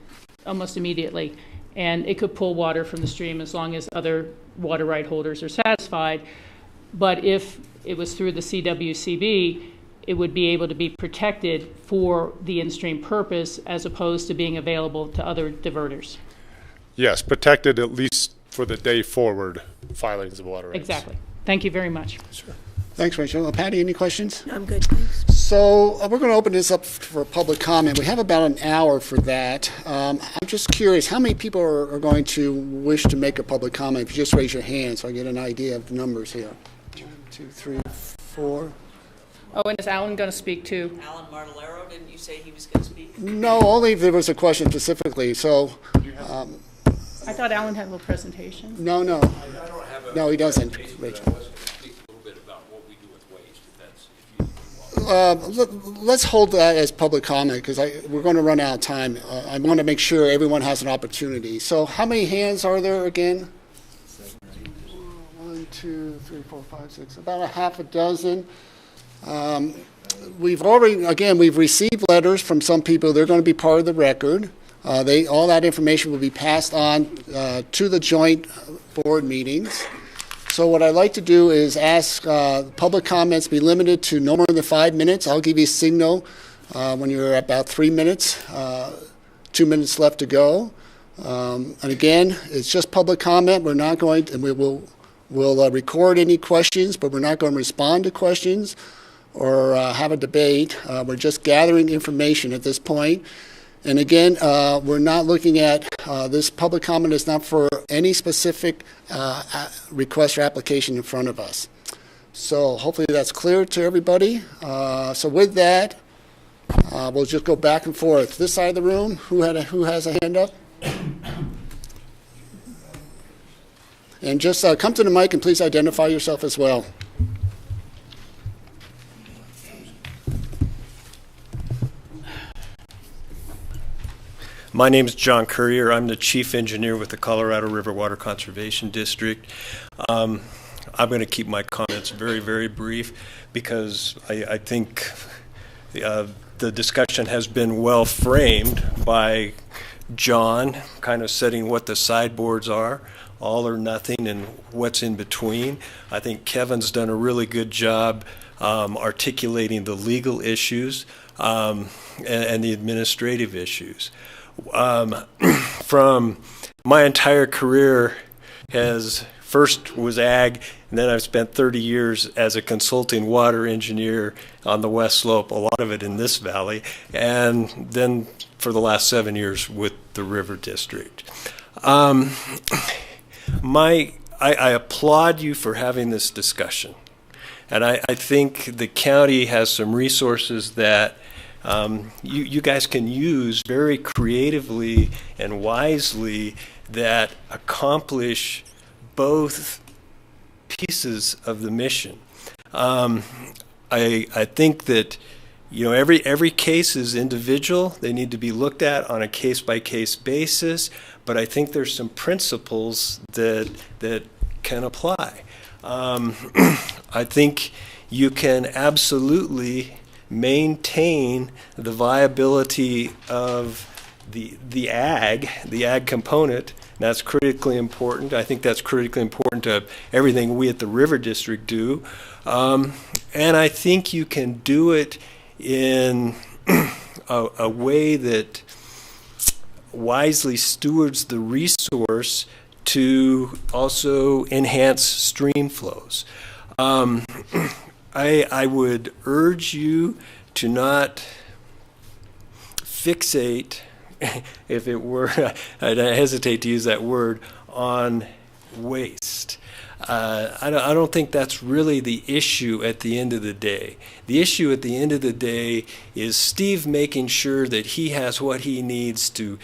S3: almost immediately, and it could pull water from the stream as long as other water right holders are satisfied. But if it was through the CWCB, it would be able to be protected for the in-stream purpose as opposed to being available to other diverters.
S4: yes, protected at least for the day forward filings of water rights.
S3: Exactly. Thank you very much.
S1: Thanks, Rachel. Patty, any questions?
S6: I'm good, thanks.
S1: So we're going to open this up for public comment. We have about an hour for that. I'm just curious, how many people are going to wish to make a public comment? If you just raise your hand so I get an idea of the numbers here. 1, 2, 3, 4.
S3: Oh, and is Alan going to speak too?
S9: Alan Martellero, didn't you say he was going to speak?
S1: No, only if there was a question specifically. So,
S3: I thought Alan had a little presentation.
S1: no. No, he doesn't, Rachel. Let's hold that as public comment because we're going to run out of time. I want to make sure everyone has an opportunity. So how many hands are there again? 1, 2, 3, 4, 5, 6, about a half a dozen. We've received letters from some people. They're going to be part of the record. All that information will be passed on to the joint board meetings. So what I'd like to do is ask public comments be limited to no more than 5 minutes. I'll give you a signal when you're at about 3 minutes, 2 minutes left to go. And again, it's just public comment. We're not going to, we'll record any questions, but we're not going to respond to questions or have a debate. We're just gathering information at this point. And again, we're not looking at, this public comment is not for any specific request or application in front of us. So hopefully that's clear to everybody. So with that, we'll just go back and forth. This side of the room, who has a hand up? And just come to the mic and please identify yourself as well.
S10: My name is John Currier. I'm the chief engineer with the Colorado River Water Conservation District. I'm going to keep my comments very, very brief because I think the discussion has been well framed by John, kind of setting what the sideboards are, all or nothing, and what's in between. I think Kevin's done a really good job articulating the legal issues and the administrative issues. From my entire career first was ag, and then I've spent 30 years as a consulting water engineer on the West Slope, a lot of it in this valley, and then for the last 7 years with the River District. I applaud you for having this discussion, and I think the county has some resources that you guys can use very creatively and wisely that accomplish both pieces of the mission. I think that every case is individual. They need to be looked at on a case-by-case basis, but I think there's some principles that can apply. I think you can absolutely maintain the viability of the ag component. That's critically important. I think that's critically important to everything we at the River District do. And I think you can do it in a way that wisely stewards the resource to also enhance stream flows. I would urge you to not fixate, if it were, I hesitate to use that word, on waste. I don't think that's really the issue at the end of the day. The issue at the end of the day is Steve making sure that he has what he needs to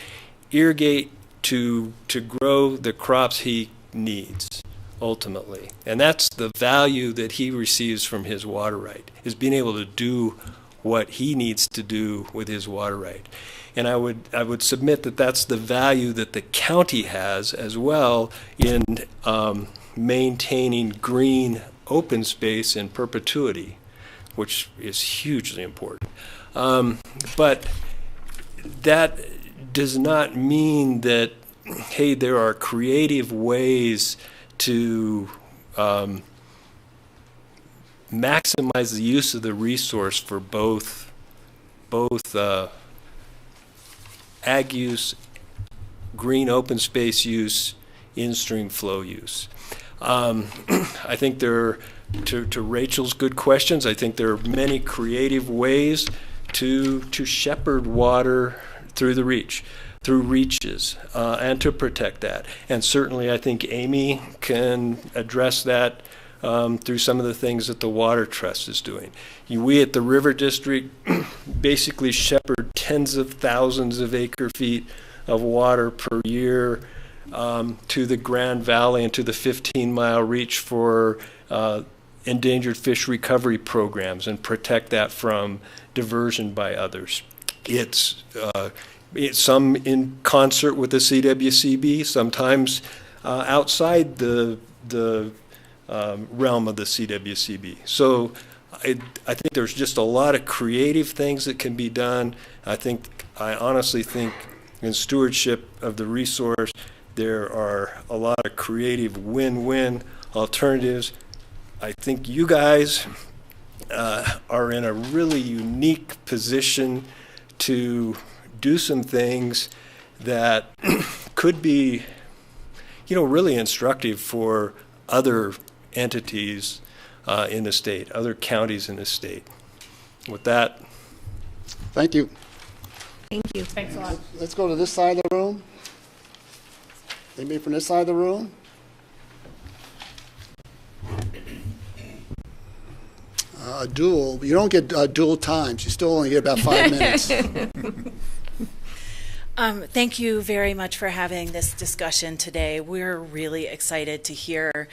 S10: irrigate, to grow the crops he needs, ultimately. And that's the value that he receives from his water right, is being able to do what he needs to do with his water right. And I would submit that that's the value that the county has as well in maintaining green open space in perpetuity, which is hugely important. But that does not mean that, hey, there are creative ways to maximize the use of the resource for both ag use, green open space use, in-stream flow use. I think to Rachel's good questions, I think there are many creative ways to shepherd water through the through reaches, and to protect that. And certainly I think Amy can address that through some of the things that the Water Trust is doing. We at the River District basically shepherd tens of thousands of acre feet of water per year to the Grand Valley and to the 15-mile reach for endangered fish recovery programs and protect that from diversion by others. It's some in concert with the CWCB, sometimes outside the realm of the CWCB. So I think there's just a lot of creative things that can be done. I honestly think in stewardship of the resource, there are a lot of creative win-win alternatives. I think you guys are in a really unique position to do some things that could be, really instructive for other entities in the state, other counties in the state. With that.
S1: Thank you.
S6: Thank you.
S3: Thanks a lot.
S1: Let's go to this side of the room. Anybody from this side of the room? Dual. You don't get dual times. You still only get about 5 minutes.
S11: Thank you very much for having this discussion today. We're really excited to hear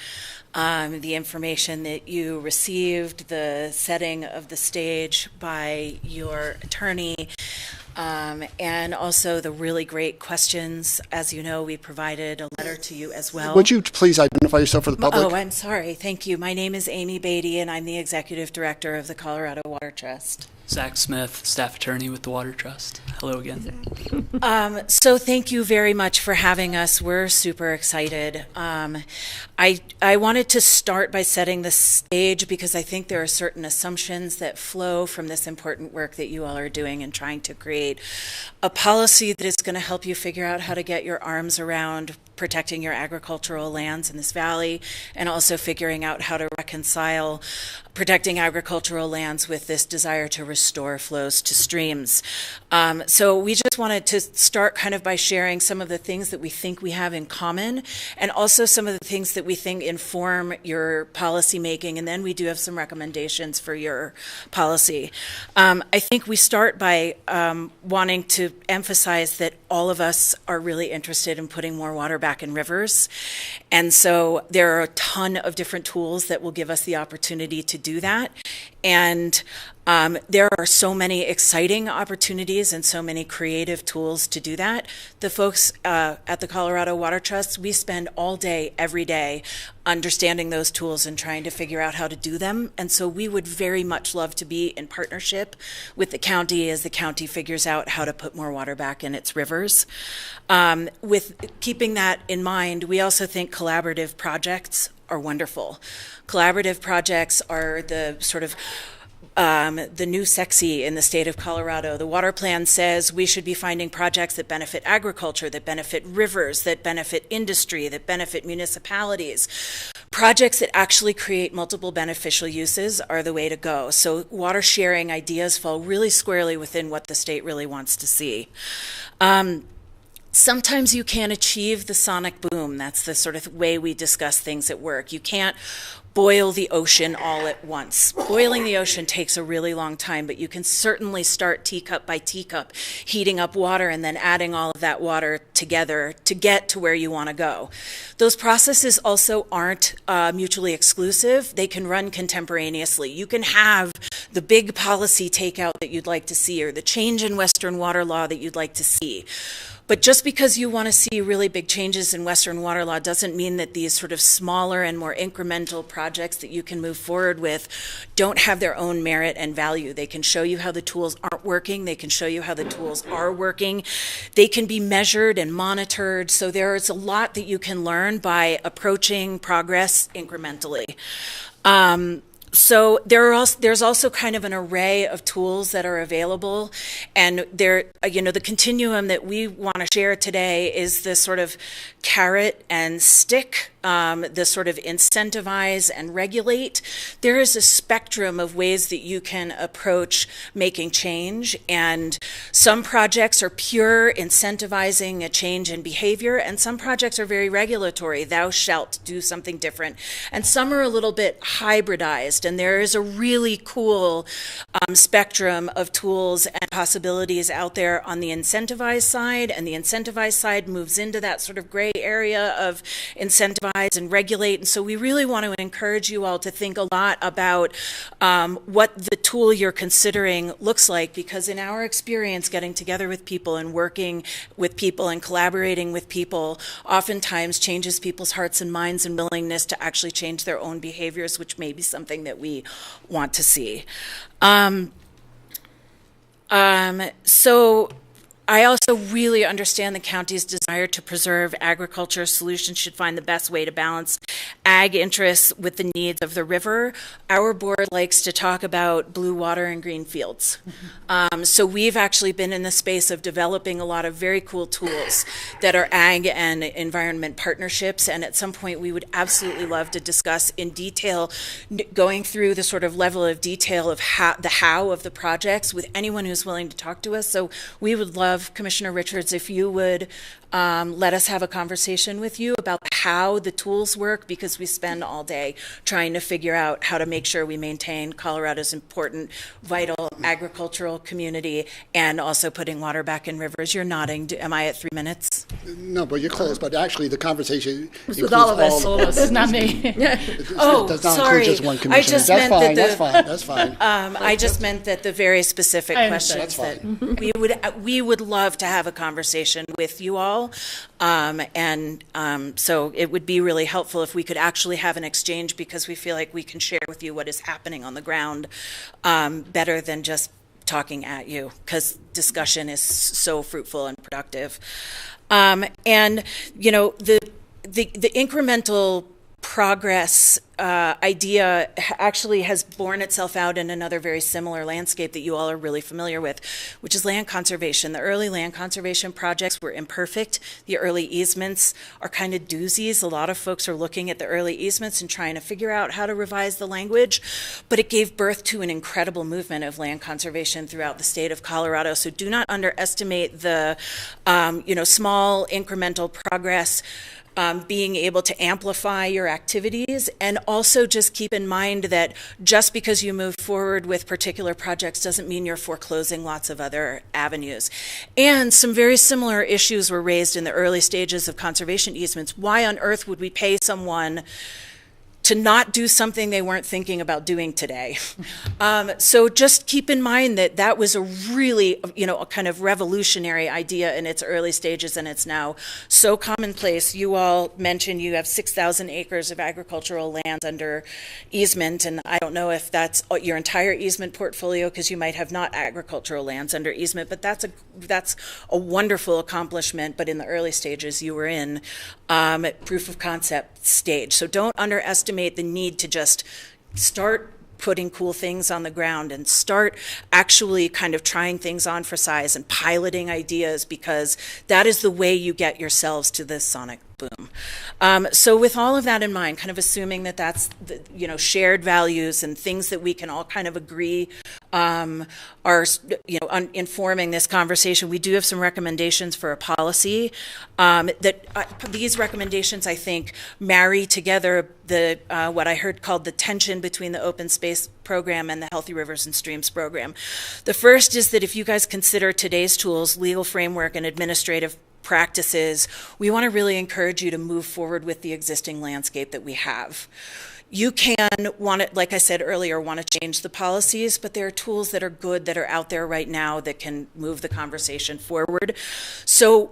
S11: the information that you received, the setting of the stage by your attorney. and also the really great questions. As you know, we provided a letter to you as well.
S1: Would you please identify yourself for the public?
S11: Oh, I'm sorry. Thank you. My name is Amy Bedi, and I'm the Executive Director of the Colorado Water Trust.
S12: Zach Smith, staff attorney with the Water Trust. Hello again.
S11: So thank you very much for having us. We're super excited. I wanted to start by setting the stage because I think there are certain assumptions that flow from this important work that you all are doing in trying to create a policy that is going to help you figure out how to get your arms around protecting your agricultural lands in this valley, and also figuring out how to reconcile protecting agricultural lands with this desire to restore flows to streams. So we just wanted to start kind of by sharing some of the things that we think we have in common, and also some of the things that we think inform your policy making, and then we do have some recommendations for your policy. I think we start by wanting to emphasize that all of us are really interested in putting more water back in rivers. And so there are a ton of different tools that will give us the opportunity to do that. And there are so many exciting opportunities and so many creative tools to do that. The folks at the Colorado Water Trust, we spend all day, every day, understanding those tools and trying to figure out how to do them. And so we would very much love to be in partnership with the county as the county figures out how to put more water back in its rivers. With keeping that in mind, we also think collaborative projects are wonderful. Collaborative projects are the sort of the new sexy in the state of Colorado. The water plan says we should be finding projects that benefit agriculture, that benefit rivers, that benefit industry, that benefit municipalities. Projects that actually create multiple beneficial uses are the way to go. So water sharing ideas fall really squarely within what the state really wants to see. Sometimes you can't achieve the sonic boom. That's the sort of way we discuss things at work. You can't boil the ocean all at once. Boiling the ocean takes a really long time, but you can certainly start teacup by teacup, heating up water and then adding all of that water together to get to where you want to go. Those processes also aren't mutually exclusive. They can run contemporaneously. You can have the big policy takeout that you'd like to see or the change in Western water law that you'd like to see. But just because you want to see really big changes in Western water law doesn't mean that these sort of smaller and more incremental projects that you can move forward with don't have their own merit and value. They can show you how the tools aren't working. They can show you how the tools are working. They can be measured and monitored. So there's a lot that you can learn by approaching progress incrementally. So there's also kind of an array of tools that are available, and the continuum that we want to share today is the sort of carrot and stick, the sort of incentivize and regulate. There is a spectrum of ways that you can approach making change, and some projects are pure incentivizing a change in behavior, and some projects are very regulatory. Thou shalt do something different, and some are a little bit hybridized. And there is a really cool spectrum of tools and possibilities out there on the incentivized side, and the incentivized side moves into that sort of gray area of incentivize and regulate. And so we really want to encourage you all to think a lot about what the tool you're considering looks like, because in our experience, getting together with people and working with people and collaborating with people oftentimes changes people's hearts and minds and willingness to actually change their own behaviors, which may be something that we want to see. So I also really understand the county's desire to preserve agriculture. Solutions should find the best way to balance ag interests with the needs of the river. Our board likes to talk about blue water and green fields. So we've actually been in the space of developing a lot of very cool tools that are ag and environment partnerships. And at some point, we would absolutely love to discuss in detail, going through the sort of level of detail of the how of the projects with anyone who's willing to talk to us. So we would love, Commissioner Richards, if you would let us have a conversation with you about how the tools work, because we spend all day trying to figure out how to make sure we maintain Colorado's important, vital agricultural community and also putting water back in rivers. You're nodding. Am I at 3 minutes?
S1: No, but you're close. But actually, the conversation includes
S6: with all of us.
S1: all
S3: All of us, not me.
S11: Oh,
S1: It does not
S11: sorry.
S1: include just one
S11: I
S1: commissioner.
S11: just
S1: That's
S11: meant that
S1: fine.
S11: the-
S1: That's fine. That's fine.
S11: I just meant that the very specific
S3: I understand.
S11: questions
S1: That's
S11: that we would love to have a conversation with you all. So it would be really helpful if we could actually have an exchange, because we feel like we can share with you what is happening on the ground better than just talking at you, because discussion is so fruitful and productive. And, you know, the incremental progress idea actually has borne itself out in another very similar landscape that you all are really familiar with, which is land conservation. The early land conservation projects were imperfect. The early easements are kind of doozies. A lot of folks are looking at the early easements and trying to figure out how to revise the language, but it gave birth to an incredible movement of land conservation throughout the state of Colorado. So do not underestimate the small incremental progress, being able to amplify your activities, and also just keep in mind that just because you move forward with particular projects doesn't mean you're foreclosing lots of other avenues. And some very similar issues were raised in the early stages of conservation easements. Why on earth would we pay someone to not do something they weren't thinking about doing today? So just keep in mind that that was a really, a kind of revolutionary idea in its early stages, and it's now so commonplace. You all mentioned you have 6,000 acres of agricultural land under easement, and I don't know if that's your entire easement portfolio, because you might have not agricultural lands under easement, but that's a wonderful accomplishment. But in the early stages, you were in proof of concept stage. So don't underestimate the need to just start putting cool things on the ground and start actually kind of trying things on for size and piloting ideas, because that is the way you get yourselves to this sonic boom. So with all of that in mind, kind of assuming that that's shared values and things that we can all kind of agree are informing this conversation, we do have some recommendations for a policy these recommendations, I think, marry together the what I heard called the tension between the open space program and the Healthy Rivers and Streams program. The first is that if you guys consider today's tools, legal framework, and administrative practices, we want to really encourage you to move forward with the existing landscape that we have. You can like I said earlier, want to change the policies, but there are tools that are good that are out there right now that can move the conversation forward. So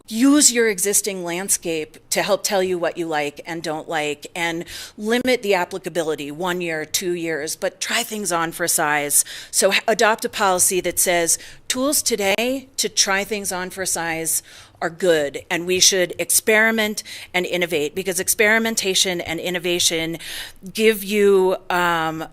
S11: use your existing landscape to help tell you what you like and don't like, and limit the applicability 1 year, 2 years, but try things on for size. So adopt a policy that says tools today to try things on for size are good, and we should experiment and innovate, because experimentation and innovation give you an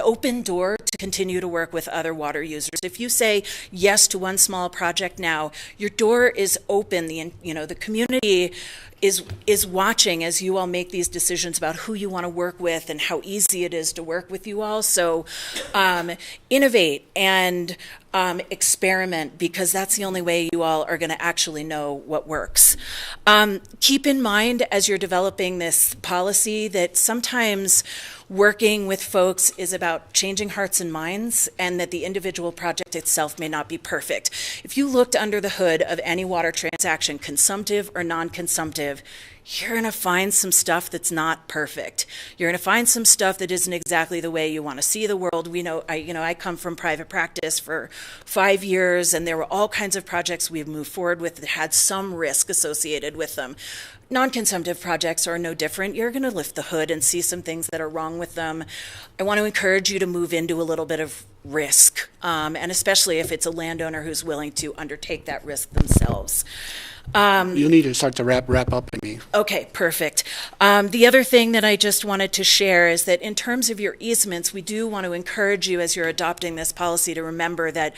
S11: open door to continue to work with other water users. If you say yes to one small project now, your door is open. The community is watching as you all make these decisions about who you want to work with and how easy it is to work with you all. So innovate and experiment, because that's the only way you all are going to actually know what works. Keep in mind as you're developing this policy that sometimes working with folks is about changing hearts and minds, and that the individual project itself may not be perfect. If you looked under the hood of any water transaction, consumptive or non-consumptive, you're going to find some stuff that's not perfect. You're going to find some stuff that isn't exactly the way you want to see the world. I come from private practice for 5 years, and there were all kinds of projects we've moved forward with that had some risk associated with them. Non-consumptive projects are no different. You're going to lift the hood and see some things that are wrong with them. I want to encourage you to move into a little bit of risk, and especially if it's a landowner who's willing to undertake that risk themselves.
S1: You need to start to wrap up, Amy.
S11: Okay, perfect. The other thing that I just wanted to share is that in terms of your easements, we do want to encourage you as you're adopting this policy to remember that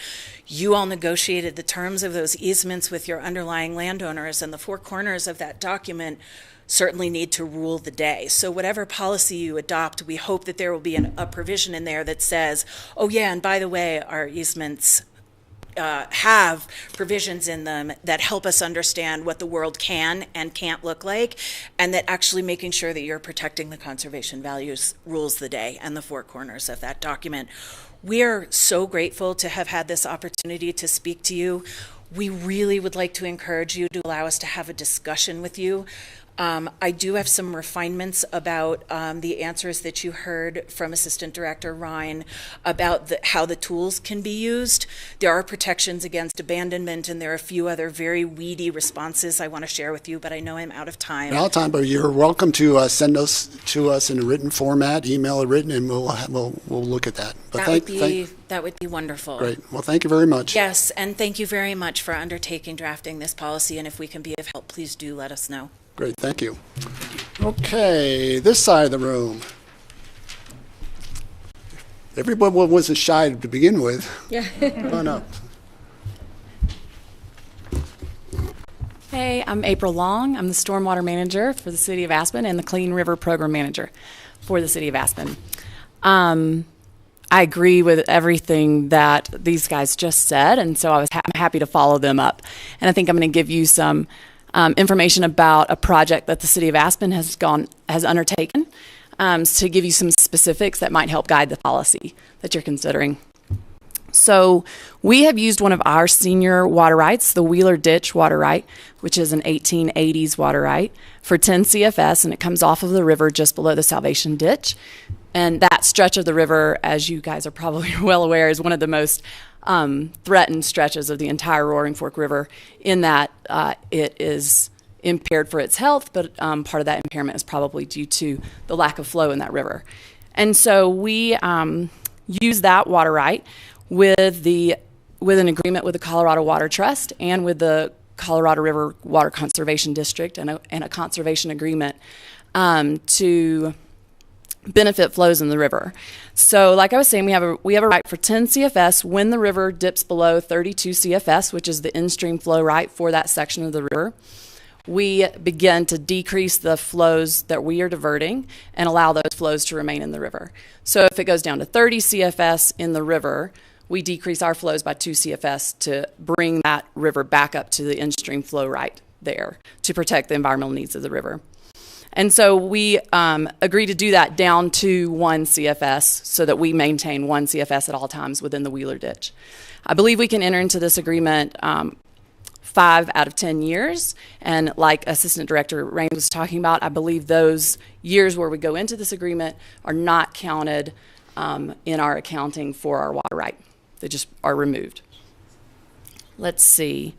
S11: you all negotiated the terms of those easements with your underlying landowners, and the four corners of that document certainly need to rule the day. So whatever policy you adopt, we hope that there will be a provision in there that says, oh yeah, and by the way, our easements have provisions in them that help us understand what the world can and can't look like, and that actually making sure that you're protecting the conservation values rules the day and the four corners of that document. We are so grateful to have had this opportunity to speak to you. We really would like to encourage you to allow us to have a discussion with you. I do have some refinements about the answers that you heard from Assistant Director Ryan about how the tools can be used. There are protections against abandonment, and there are a few other very weedy responses I want to share with you, but I know I'm out of time.
S1: Out of time, but you're welcome to send us to us in a written format, email it written, and we'll look at that. But
S11: That would be wonderful.
S1: Great. Well, thank you very much.
S11: Yes, and thank you very much for undertaking drafting this policy, and if we can be of help, please do let us know.
S1: Great, thank you. Okay, this side of the room. Everybody wasn't shy to begin with.
S6: Yeah.
S1: Come on up.
S13: Hey, I'm April Long. I'm the Stormwater Manager for the City of Aspen and the Clean River Program Manager for the City of Aspen. I agree with everything that these guys just said, and so I'm happy to follow them up. And I think I'm going to give you some information about a project that the City of Aspen has undertaken to give you some specifics that might help guide the policy that you're considering. So we have used one of our senior water rights, the Wheeler Ditch water right, which is an 1880s water right, for 10 CFS, and it comes off of the river just below the Salvation Ditch. And that stretch of the river, as you guys are probably well aware, is one of the most threatened stretches of the entire Roaring Fork River, in that it is impaired for its health, but part of that impairment is probably due to the lack of flow in that river. And so we use that water right with an agreement with the Colorado Water Trust and with the Colorado River Water Conservation District and a conservation agreement to benefit flows in the river. So like I was saying, we have a right for 10 CFS when the river dips below 32 CFS, which is the in-stream flow right for that section of the river. We begin to decrease the flows that we are diverting and allow those flows to remain in the river. So if it goes down to 30 CFS in the river, we decrease our flows by 2 CFS to bring that river back up to the in-stream flow right there to protect the environmental needs of the river. And so we agree to do that down to 1 CFS so that we maintain 1 CFS at all times within the Wheeler Ditch. I believe we can enter into this agreement 5 out of 10 years. And like Assistant Director Rain was talking about, I believe those years where we go into this agreement are not counted in our accounting for our water right. They just are removed. Let's see.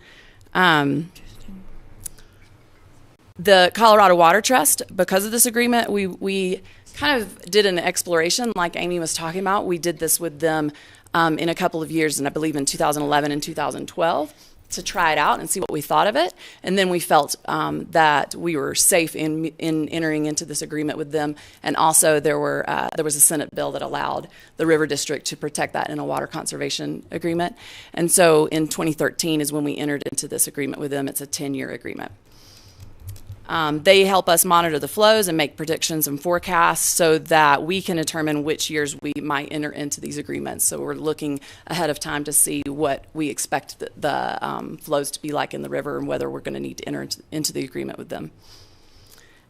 S13: The Colorado Water Trust, because of this agreement, we kind of did an exploration like Amy was talking about. We did this with them in a couple of years, and I believe in 2011 and 2012, to try it out and see what we thought of it. And then we felt that we were safe in entering into this agreement with them. And also there was a Senate bill that allowed the River District to protect that in a water conservation agreement. And so in 2013 is when we entered into this agreement with them. It's a 10-year agreement. They help us monitor the flows and make predictions and forecasts so that we can determine which years we might enter into these agreements. So we're looking ahead of time to see what we expect the flows to be like in the river and whether we're going to need to enter into the agreement with them.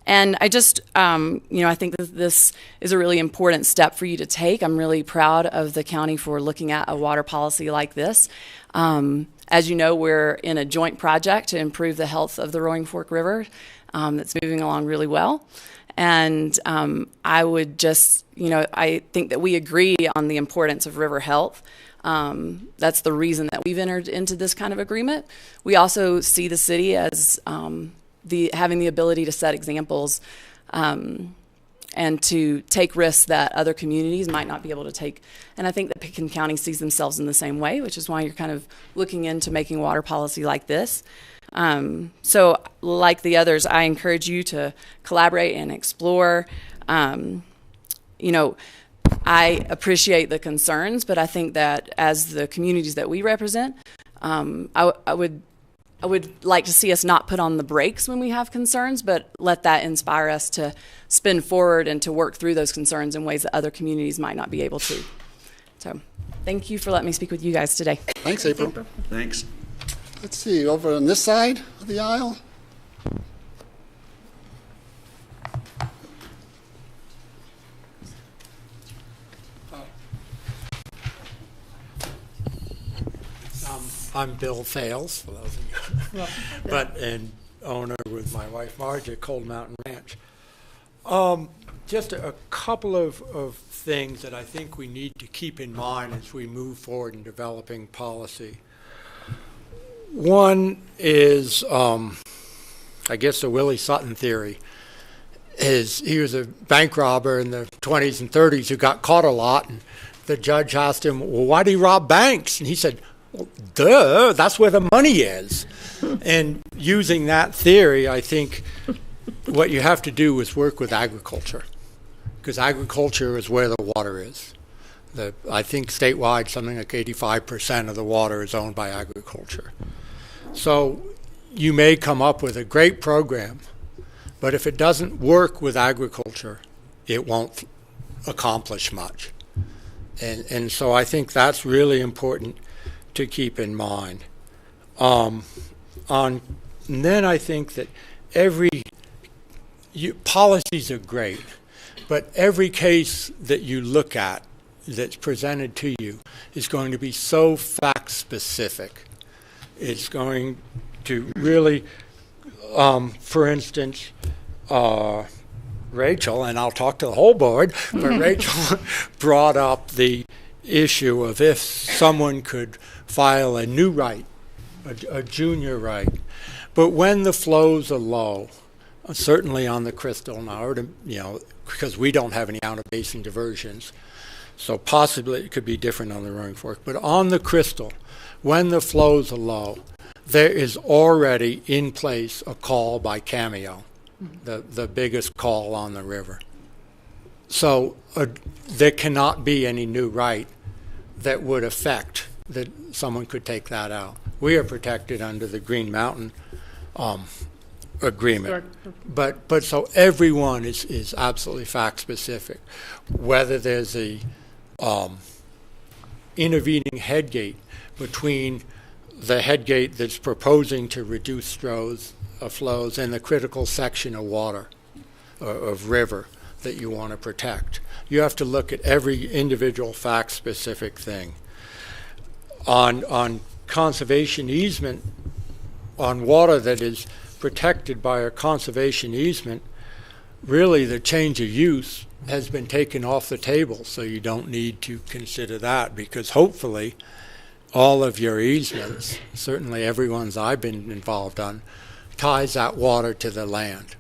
S13: And I just, I think that this is a really important step for you to take. I'm really proud of the county for looking at a water policy like this. As you know, we're in a joint project to improve the health of the Roaring Fork River. That's moving along really well. And I would just, I think that we agree on the importance of river health. That's the reason that we've entered into this kind of agreement. We also see the city as having the ability to set examples and to take risks that other communities might not be able to take. And I think that Pitkin County sees themselves in the same way, which is why you're kind of looking into making water policy like this. So like the others, I encourage you to collaborate and explore. I appreciate the concerns, but I think that as the communities that we represent, I would like to see us not put on the brakes when we have concerns, but let that inspire us to spin forward and to work through those concerns in ways that other communities might not be able to. So Thank you for letting me speak with you guys today.
S1: Thanks, April.
S8: Thanks.
S1: Let's see, over on this side of the aisle.
S14: I'm Bill Fales, for those of you, but an owner with my wife Marge at Cold Mountain Ranch. Just a couple of things that I think we need to keep in mind as we move forward in developing policy. One is, I guess, the Willie Sutton theory. He was a bank robber in the 20s and 30s who got caught a lot, and the judge asked him, well, why do you rob banks? And he said, well, duh, that's where the money is. And using that theory, I think what you have to do is work with agriculture, because agriculture is where the water is. I think statewide, something like 85% of the water is owned by agriculture. So you may come up with a great program, but if it doesn't work with agriculture, it won't accomplish much. And so I think that's really important to keep in mind. And then I think that policies are great, but every case that you look at that's presented to you is going to be so fact specific. It's going to really, for instance, Rachel, and I'll talk to the whole board, but Rachel brought up the issue of if someone could file a new right, a junior right, but when the flows are low, certainly on the Crystal now, because we don't have any out-of-basin diversions, so possibly it could be different on the Roaring Fork, but on the Crystal, when the flows are low, there is already in place a call by Cameo, the biggest call on the river. So there cannot be any new right that would affect that someone could take that out. We are protected under the Green Mountain agreement. But so everyone is absolutely fact specific. Whether there's a intervening headgate between the headgate that's proposing to reduce flows and the critical section of water, of river that you want to protect. You have to look at every individual fact specific thing. On conservation easement, on water that is protected by a conservation easement, really the change of use has been taken off the table, so you don't need to consider that, because hopefully all of your easements, certainly every ones I've been involved on, ties that water to the land.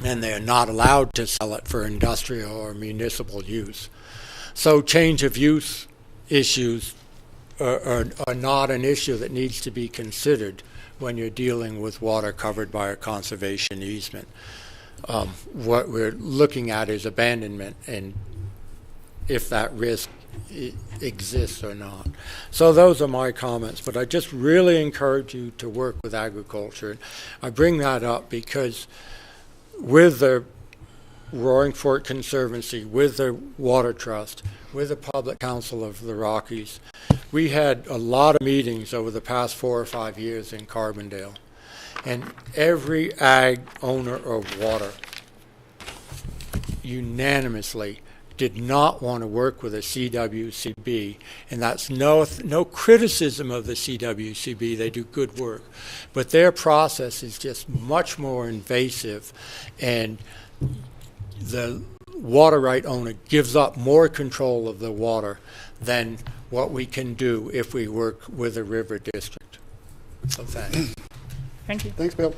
S14: And they're not allowed to sell it for industrial or municipal use. So change of use issues are not an issue that needs to be considered when you're dealing with water covered by a conservation easement. What we're looking at is abandonment and if that risk exists or not. So those are my comments, but I just really encourage you to work with agriculture. I bring that up because with the Roaring Fork Conservancy, with the Water Trust, with the Public Council of the Rockies, we had a lot of meetings over the past 4 or 5 years in Carbondale. And every ag owner of water unanimously did not want to work with a CWCB, and that's no criticism of the CWCB. They do good work, but their process is just much more invasive, and the water right owner gives up more control of the water than what we can do if we work with a river district. So thanks.
S3: Thank you.
S1: Thanks, Bill.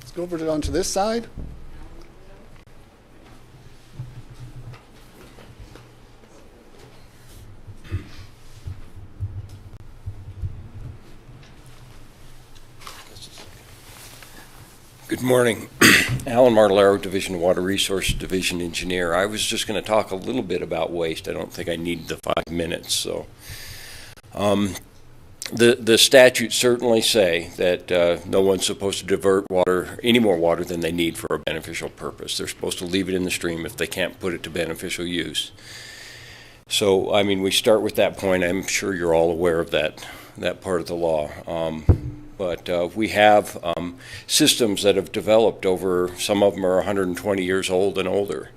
S1: Let's go over onto this side.
S15: Good morning. Alan Martellaro, Division of Water Resources Division Engineer. I was just going to talk a little bit about waste. I don't think I need the 5 minutes. So, the statutes certainly say that no one's supposed to divert water, any more water than they need for a beneficial purpose. They're supposed to leave it in the stream if they can't put it to beneficial use. So, I mean, we start with that point. I'm sure you're all aware of that part of the law. But we have systems that have developed over, some of them are 120 years old and older.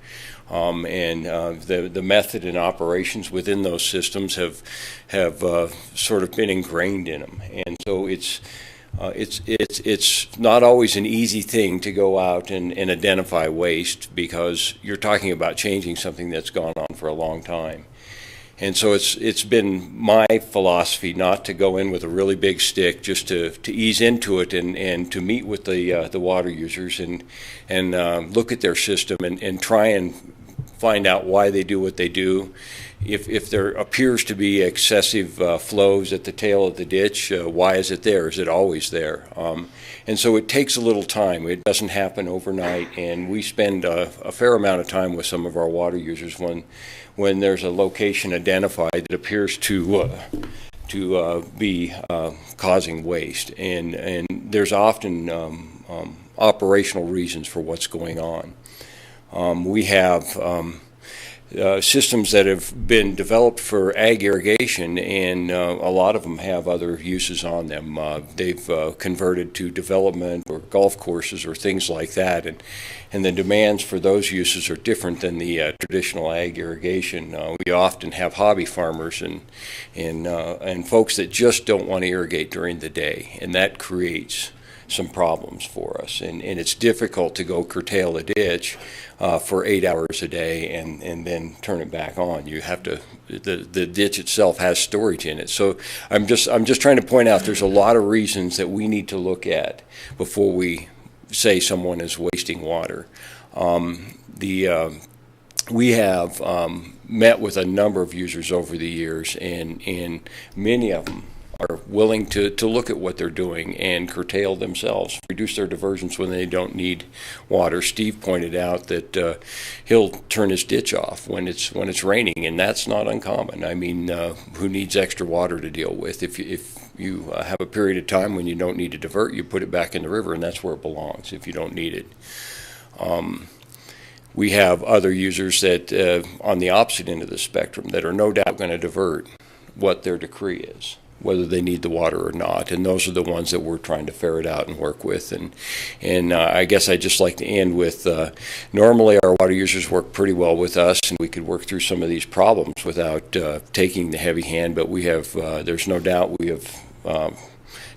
S15: And the method and operations within those systems have sort of been ingrained in them. And so it's not always an easy thing to go out and identify waste, because you're talking about changing something that's gone on for a long time. And so it's been my philosophy not to go in with a really big stick, just to ease into it and to meet with the water users and look at their system and try and find out why they do what they do. If there appears to be excessive flows at the tail of the ditch, why is it there? Is it always there? And so it takes a little time. It doesn't happen overnight, and we spend a fair amount of time with some of our water users when there's a location identified that appears to be causing waste. And there's often operational reasons for what's going on. We have systems that have been developed for ag irrigation, and a lot of them have other uses on them. They've converted to development or golf courses or things like that, and the demands for those uses are different than the traditional ag irrigation. We often have hobby farmers and folks that just don't want to irrigate during the day, and that creates some problems for us, and it's difficult to go curtail a ditch for 8 hours a day and then turn it back on. You have to, the ditch itself has storage in it. So I'm just trying to point out there's a lot of reasons that we need to look at before we say someone is wasting water. We have met with a number of users over the years, and many of them are willing to look at what they're doing and curtail themselves, reduce their diversions when they don't need water. Steve pointed out that he'll turn his ditch off when it's raining, and that's not uncommon. I mean, who needs extra water to deal with? If you have a period of time when you don't need to divert, you put it back in the river, and that's where it belongs if you don't need it. We have other users that, on the opposite end of the spectrum, that are no doubt going to divert what their decree is, whether they need the water or not, and those are the ones that we're trying to ferret out and work with. And I guess I'd just like to end with, normally our water users work pretty well with us, and we could work through some of these problems without taking the heavy hand, but we have, there's no doubt we have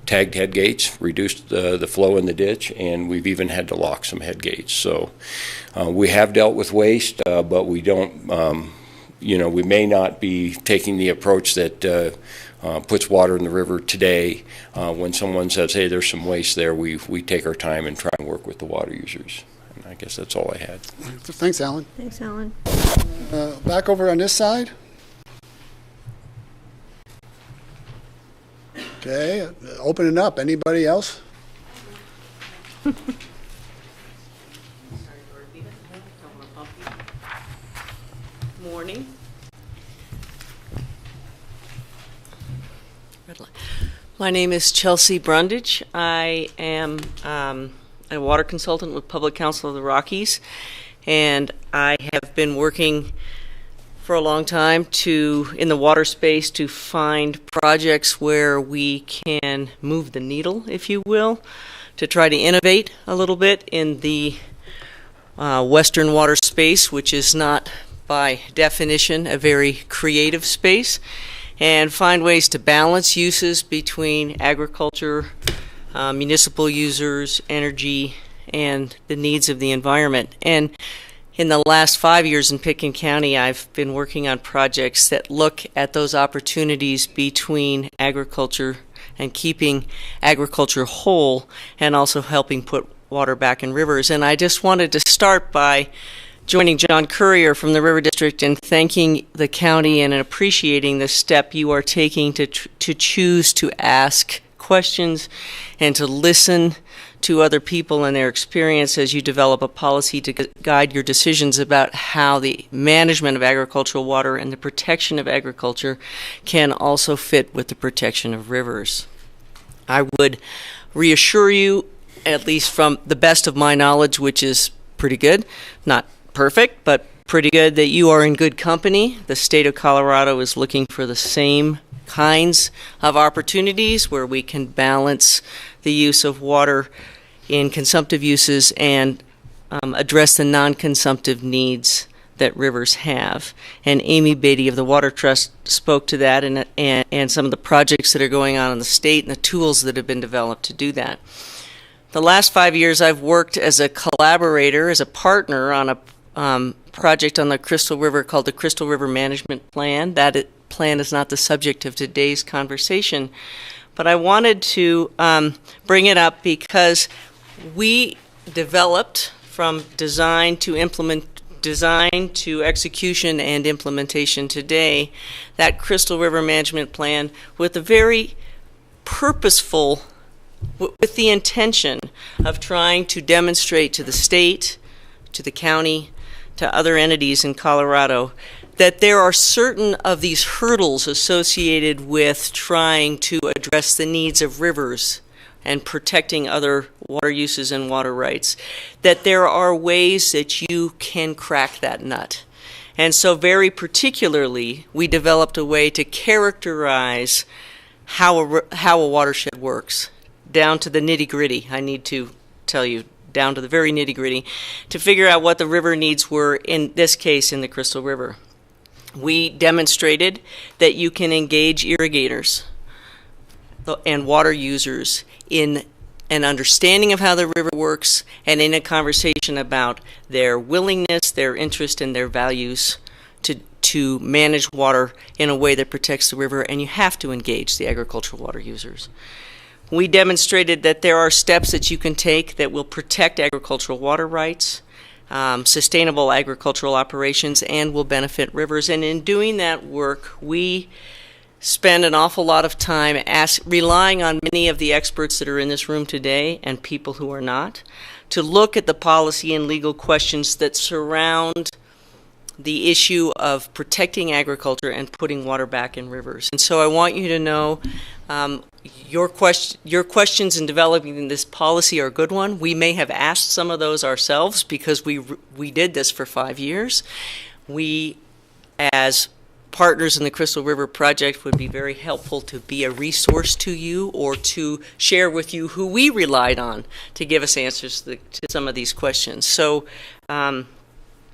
S15: tagged head gates, reduced the flow in the ditch, and we've even had to lock some head gates. So we have dealt with waste, but we don't, we may not be taking the approach that puts water in the river today. When someone says, hey, there's some waste there, we take our time and try and work with the water users. And I guess that's all I had.
S1: Thanks, Alan.
S6: Thanks, Alan.
S1: Back over on this side. Okay, opening up. Anybody else?
S9: Morning. My name is Chelsea Brundage. I am a water consultant with Public Council of the Rockies, and I have been working for a long time in the water space to find projects where we can move the needle, if you will, to try to innovate a little bit in the Western water space, which is not by definition a very creative space, and find ways to balance uses between agriculture, municipal users, energy, and the needs of the environment. And in the last 5 years in Pitkin County, I've been working on projects that look at those opportunities between agriculture and keeping agriculture whole, and also helping put water back in rivers. And I just wanted to start by joining John Currier from the River District and thanking the county and appreciating the step you are taking to choose to ask questions and to listen to other people and their experience as you develop a policy to guide your decisions about how the management of agricultural water and the protection of agriculture can also fit with the protection of rivers. I would reassure you, at least from the best of my knowledge, which is pretty good, not perfect, but pretty good that you are in good company. The state of Colorado is looking for the same kinds of opportunities where we can balance the use of water in consumptive uses and address the non-consumptive needs that rivers have. And Amy Bedi of the Water Trust spoke to that and some of the projects that are going on in the state and the tools that have been developed to do that. The last 5 years I've worked as a collaborator, as a partner on a project on the Crystal River called the Crystal River Management Plan. That plan is not the subject of today's conversation, but I wanted to bring it up because we developed from design to execution and implementation today that Crystal River Management Plan with a very purposeful, with the intention of trying to demonstrate to the state, to the county, to other entities in Colorado, that there are certain of these hurdles associated with trying to address the needs of rivers and protecting other water uses and water rights, that there are ways that you can crack that nut. And so very particularly, we developed a way to characterize how a watershed works, down to the nitty-gritty. I need to tell you, down to the very nitty-gritty, to figure out what the river needs were, in this case, in the Crystal River. We demonstrated that you can engage irrigators and water users in an understanding of how the river works and in a conversation about their willingness, their interest, and their values to manage water in a way that protects the river, and you have to engage the agricultural water users. We demonstrated that there are steps that you can take that will protect agricultural water rights, sustainable agricultural operations, and will benefit rivers. And in doing that work, we spend an awful lot of time relying on many of the experts that are in this room today and people who are not, to look at the policy and legal questions that surround the issue of protecting agriculture and putting water back in rivers. And so I want you to know your questions in developing this policy are a good one. We may have asked some of those ourselves because we did this for 5 years. We, as partners in the Crystal River Project, would be very helpful to be a resource to you or to share with you who we relied on to give us answers to some of these questions. So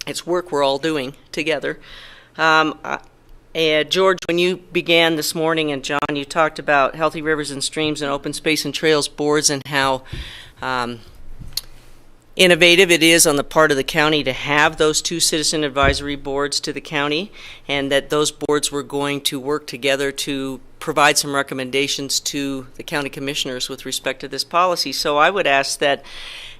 S9: it's work we're all doing together. George, when you began this morning, and John, you talked about Healthy Rivers and Streams and Open Space and Trails boards and how innovative it is on the part of the county to have those 2 citizen advisory boards to the county, and that those boards were going to work together to provide some recommendations to the county commissioners with respect to this policy. So I would ask that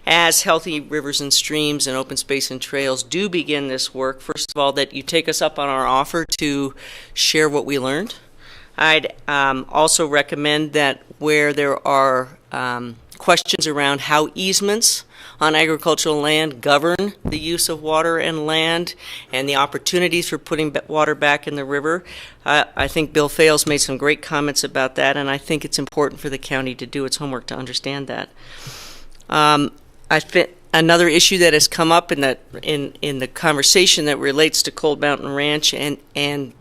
S9: as Healthy Rivers and Streams and Open Space and Trails do begin this work, first of all, that you take us up on our offer to share what we learned. I'd also recommend that where there are questions around how easements on agricultural land govern the use of water and land and the opportunities for putting water back in the river. I think Bill Fales made some great comments about that, and I think it's important for the county to do its homework to understand that. Another issue that has come up in the conversation that relates to Cold Mountain Ranch and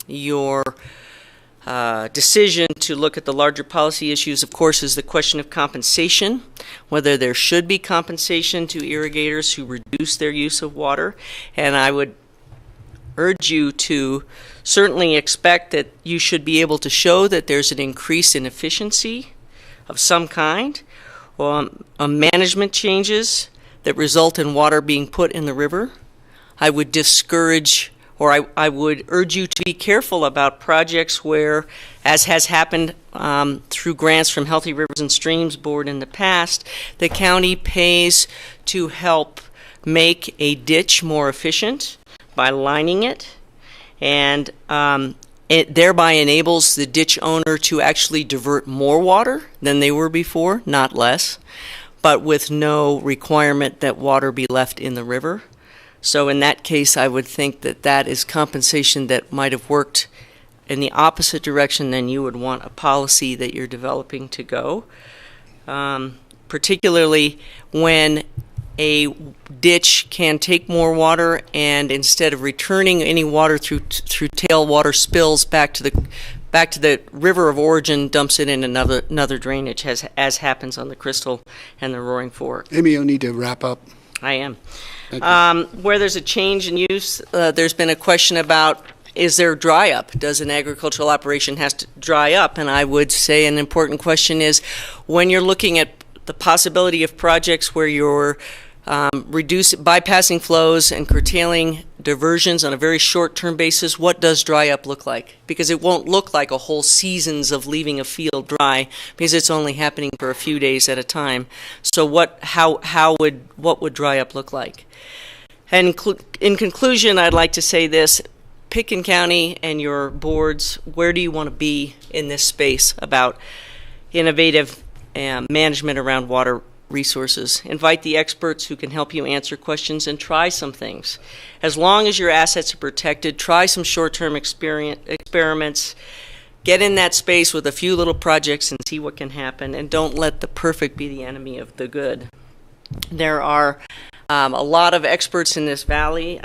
S9: your decision to look at the larger policy issues, of course, is the question of compensation, whether there should be compensation to irrigators who reduce their use of water. And I would urge you to certainly expect that you should be able to show that there's an increase in efficiency of some kind, management changes that result in water being put in the river. I would discourage, or I would urge you to be careful about projects where, as has happened through grants from Healthy Rivers and Streams Board in the past, the county pays to help make a ditch more efficient by lining it, and it thereby enables the ditch owner to actually divert more water than they were before, not less, but with no requirement that water be left in the river. So in that case, I would think that that is compensation that might have worked in the opposite direction than you would want a policy that you're developing to go. Particularly when a ditch can take more water, and instead of returning any water through tailwater spills back to the river of origin, dumps it in another drainage, as happens on the Crystal and the Roaring Fork.
S1: Amy, you'll need to wrap up.
S9: I am.
S1: Thank you.
S9: Where there's a change in use, there's been a question about, is there dry up? Does an agricultural operation has to dry up? And I would say an important question is, when you're looking at the possibility of projects where you're bypassing flows and curtailing diversions on a very short-term basis, what does dry up look like? Because it won't look like a whole seasons of leaving a field dry, because it's only happening for a few days at a time. So what would dry up look like? And in conclusion, I'd like to say this: Pitkin County and your boards, where do you want to be in this space about innovative management around water resources? Invite the experts who can help you answer questions and try some things. As long as your assets are protected, try some short-term experiments. Get in that space with a few little projects and see what can happen, and don't let the perfect be the enemy of the good. There are a lot of experts in this valley,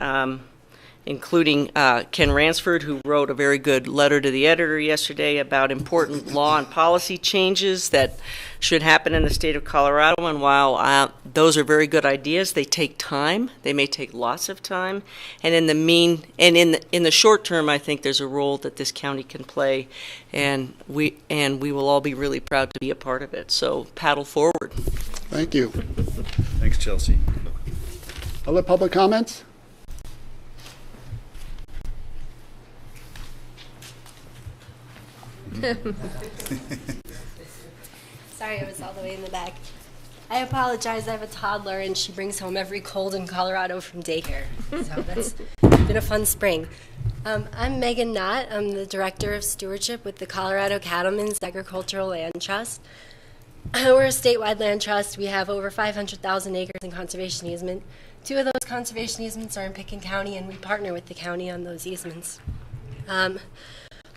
S9: including Ken Ransford, who wrote a very good letter to the editor yesterday about important law and policy changes that should happen in the state of Colorado. And while those are very good ideas, they take time. They may take lots of time. And in the short term, I think there's a role that this county can play, and we will all be really proud to be a part of it. So paddle forward.
S1: Thank you.
S8: Thanks, Chelsea.
S1: Other public comments?
S16: Sorry, I was all the way in the back. I apologize. I have a toddler, and she brings home every cold in Colorado from daycare. So that's been a fun spring. I'm Megan Knott. I'm the Director of Stewardship with the Colorado Cattlemen's Agricultural Land Trust. We're a statewide land trust. We have over 500,000 acres in conservation easement. 2 of those conservation easements are in Pitkin County, and we partner with the county on those easements.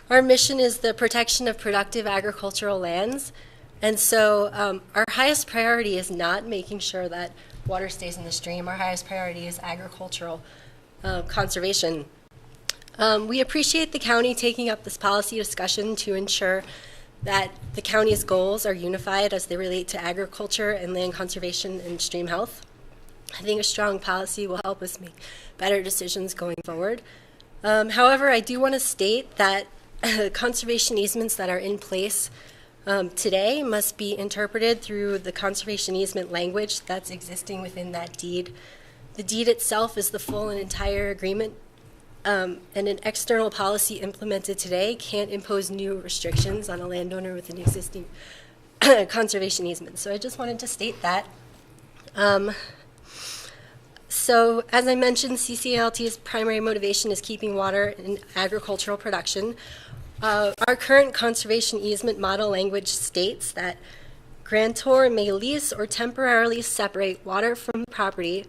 S16: Our mission is the protection of productive agricultural lands, and so our highest priority is not making sure that water stays in the stream. Our highest priority is agricultural conservation. We appreciate the county taking up this policy discussion to ensure that the county's goals are unified as they relate to agriculture and land conservation and stream health. I think a strong policy will help us make better decisions going forward. However, I do want to state that conservation easements that are in place today must be interpreted through the conservation easement language that's existing within that deed. The deed itself is the full and entire agreement, and an external policy implemented today can't impose new restrictions on a landowner with an existing conservation easement. So I just wanted to state that. So as I mentioned, CCALT's primary motivation is keeping water in agricultural production. Our current conservation easement model language states that grantor may lease or temporarily separate water from the property,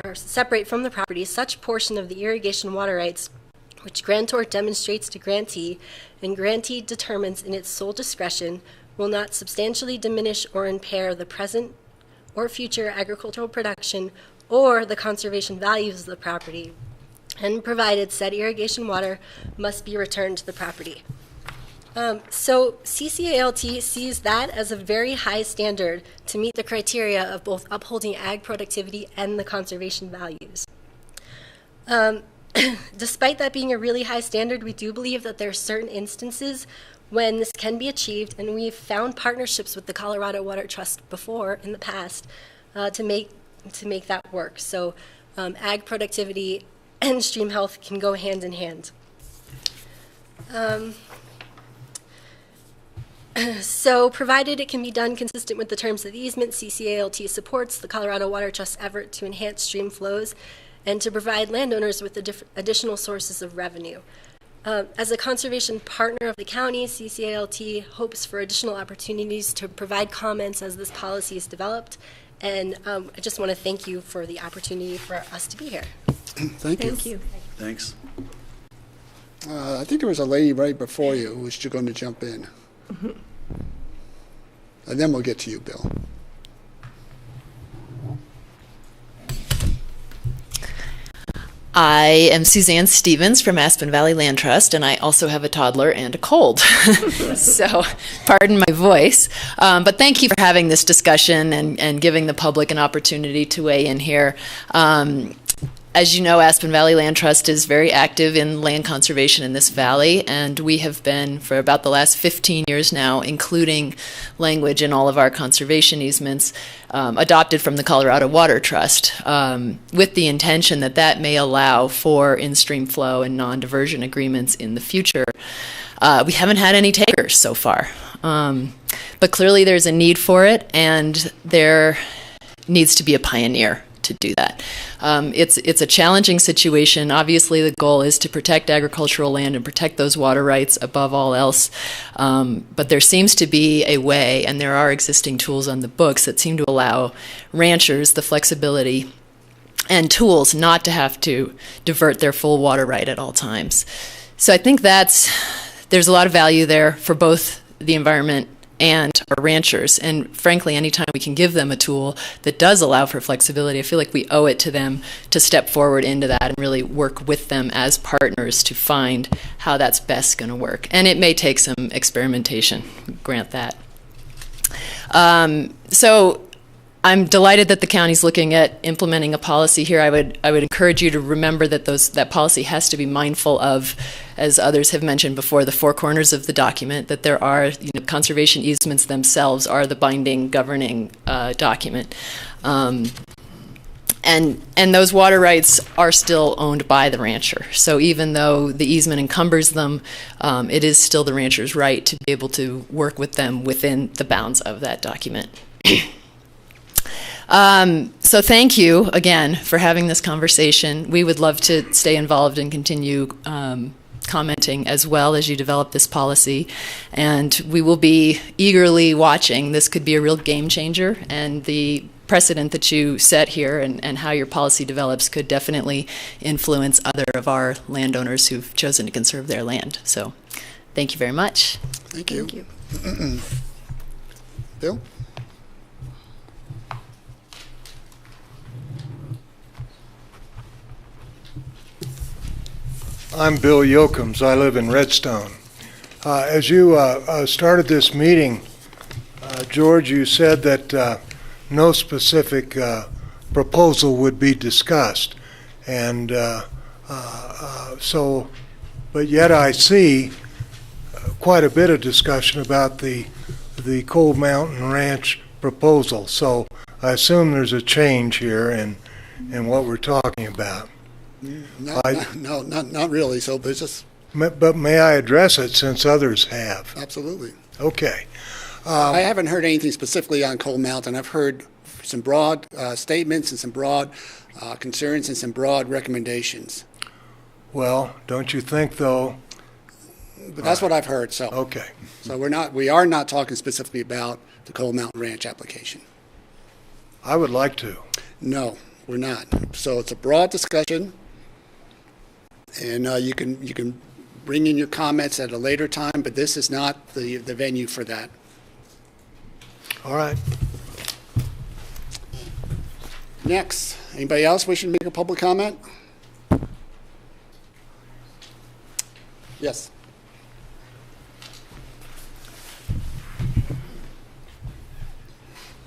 S16: or separate from the property such portion of the irrigation water rights which grantor demonstrates to grantee and grantee determines in its sole discretion will not substantially diminish or impair the present or future agricultural production or the conservation values of the property, and provided said irrigation water must be returned to the property. So CCALT sees that as a very high standard to meet the criteria of both upholding ag productivity and the conservation values. Despite that being a really high standard, we do believe that there are certain instances when this can be achieved, and we've found partnerships with the Colorado Water Trust before in the past to make that work. So ag productivity and stream health can go hand in hand. So provided it can be done consistent with the terms of the easement, CCALT supports the Colorado Water Trust's effort to enhance stream flows and to provide landowners with additional sources of revenue. As a conservation partner of the county, CCALT hopes for additional opportunities to provide comments as this policy is developed. And I just want to thank you for the opportunity for us to be here.
S1: Thank you.
S16: Thank you.
S8: Thanks.
S1: I think there was a lady right before you who was going to jump in. And then we'll get to you, Bill.
S17: I am Suzanne Stevens from Aspen Valley Land Trust, and I also have a toddler and a cold. So, pardon my voice. But thank you for having this discussion and giving the public an opportunity to weigh in here. As you know, Aspen Valley Land Trust is very active in land conservation in this valley, and we have been for about the last 15 years now, including language in all of our conservation easements adopted from the Colorado Water Trust, with the intention that that may allow for in-stream flow and non-diversion agreements in the future. We haven't had any takers so far, but clearly there's a need for it, and there needs to be a pioneer to do that. It's a challenging situation. Obviously, the goal is to protect agricultural land and protect those water rights above all else. But there seems to be a way, and there are existing tools on the books that seem to allow ranchers the flexibility and tools not to have to divert their full water right at all times. So I think there's a lot of value there for both the environment and our ranchers. And frankly, anytime we can give them a tool that does allow for flexibility, I feel like we owe it to them to step forward into that and really work with them as partners to find how that's best going to work. And it may take some experimentation, grant that. So I'm delighted that the county's looking at implementing a policy here. I would encourage you to remember that that policy has to be mindful of, as others have mentioned before, the four corners of the document, that there are, conservation easements themselves are the binding governing document. And those water rights are still owned by the rancher. So even though the easement encumbers them, it is still the rancher's right to be able to work with them within the bounds of that document. So thank you again for having this conversation. We would love to stay involved and continue commenting as well as you develop this policy. And we will be eagerly watching. This could be a real game changer, and the precedent that you set here and how your policy develops could definitely influence other of our landowners who've chosen to conserve their land. So thank you very much.
S1: Thank you. Thank you. Bill?
S18: I'm Bill Yocums. I live in Redstone. As you started this meeting, George, you said that no specific proposal would be discussed. And but yet I see quite a bit of discussion about the Cold Mountain Ranch proposal. So I assume there's a change here in what we're talking about.
S1: Not really. So, but just.
S18: But may I address it since others have?
S1: Absolutely.
S18: Okay.
S1: I haven't heard anything specifically on Cold Mountain. I've heard some broad statements and some broad concerns and some broad recommendations.
S18: Well, don't you think though?
S1: But that's what I've heard. So.
S18: Okay.
S1: So we are not talking specifically about the Cold Mountain Ranch application.
S18: I would like to.
S1: No, we're not. So it's a broad discussion. And you can bring in your comments at a later time, but this is not the venue for that.
S18: All right.
S1: Next, anybody else wishing to make a public comment? Yes.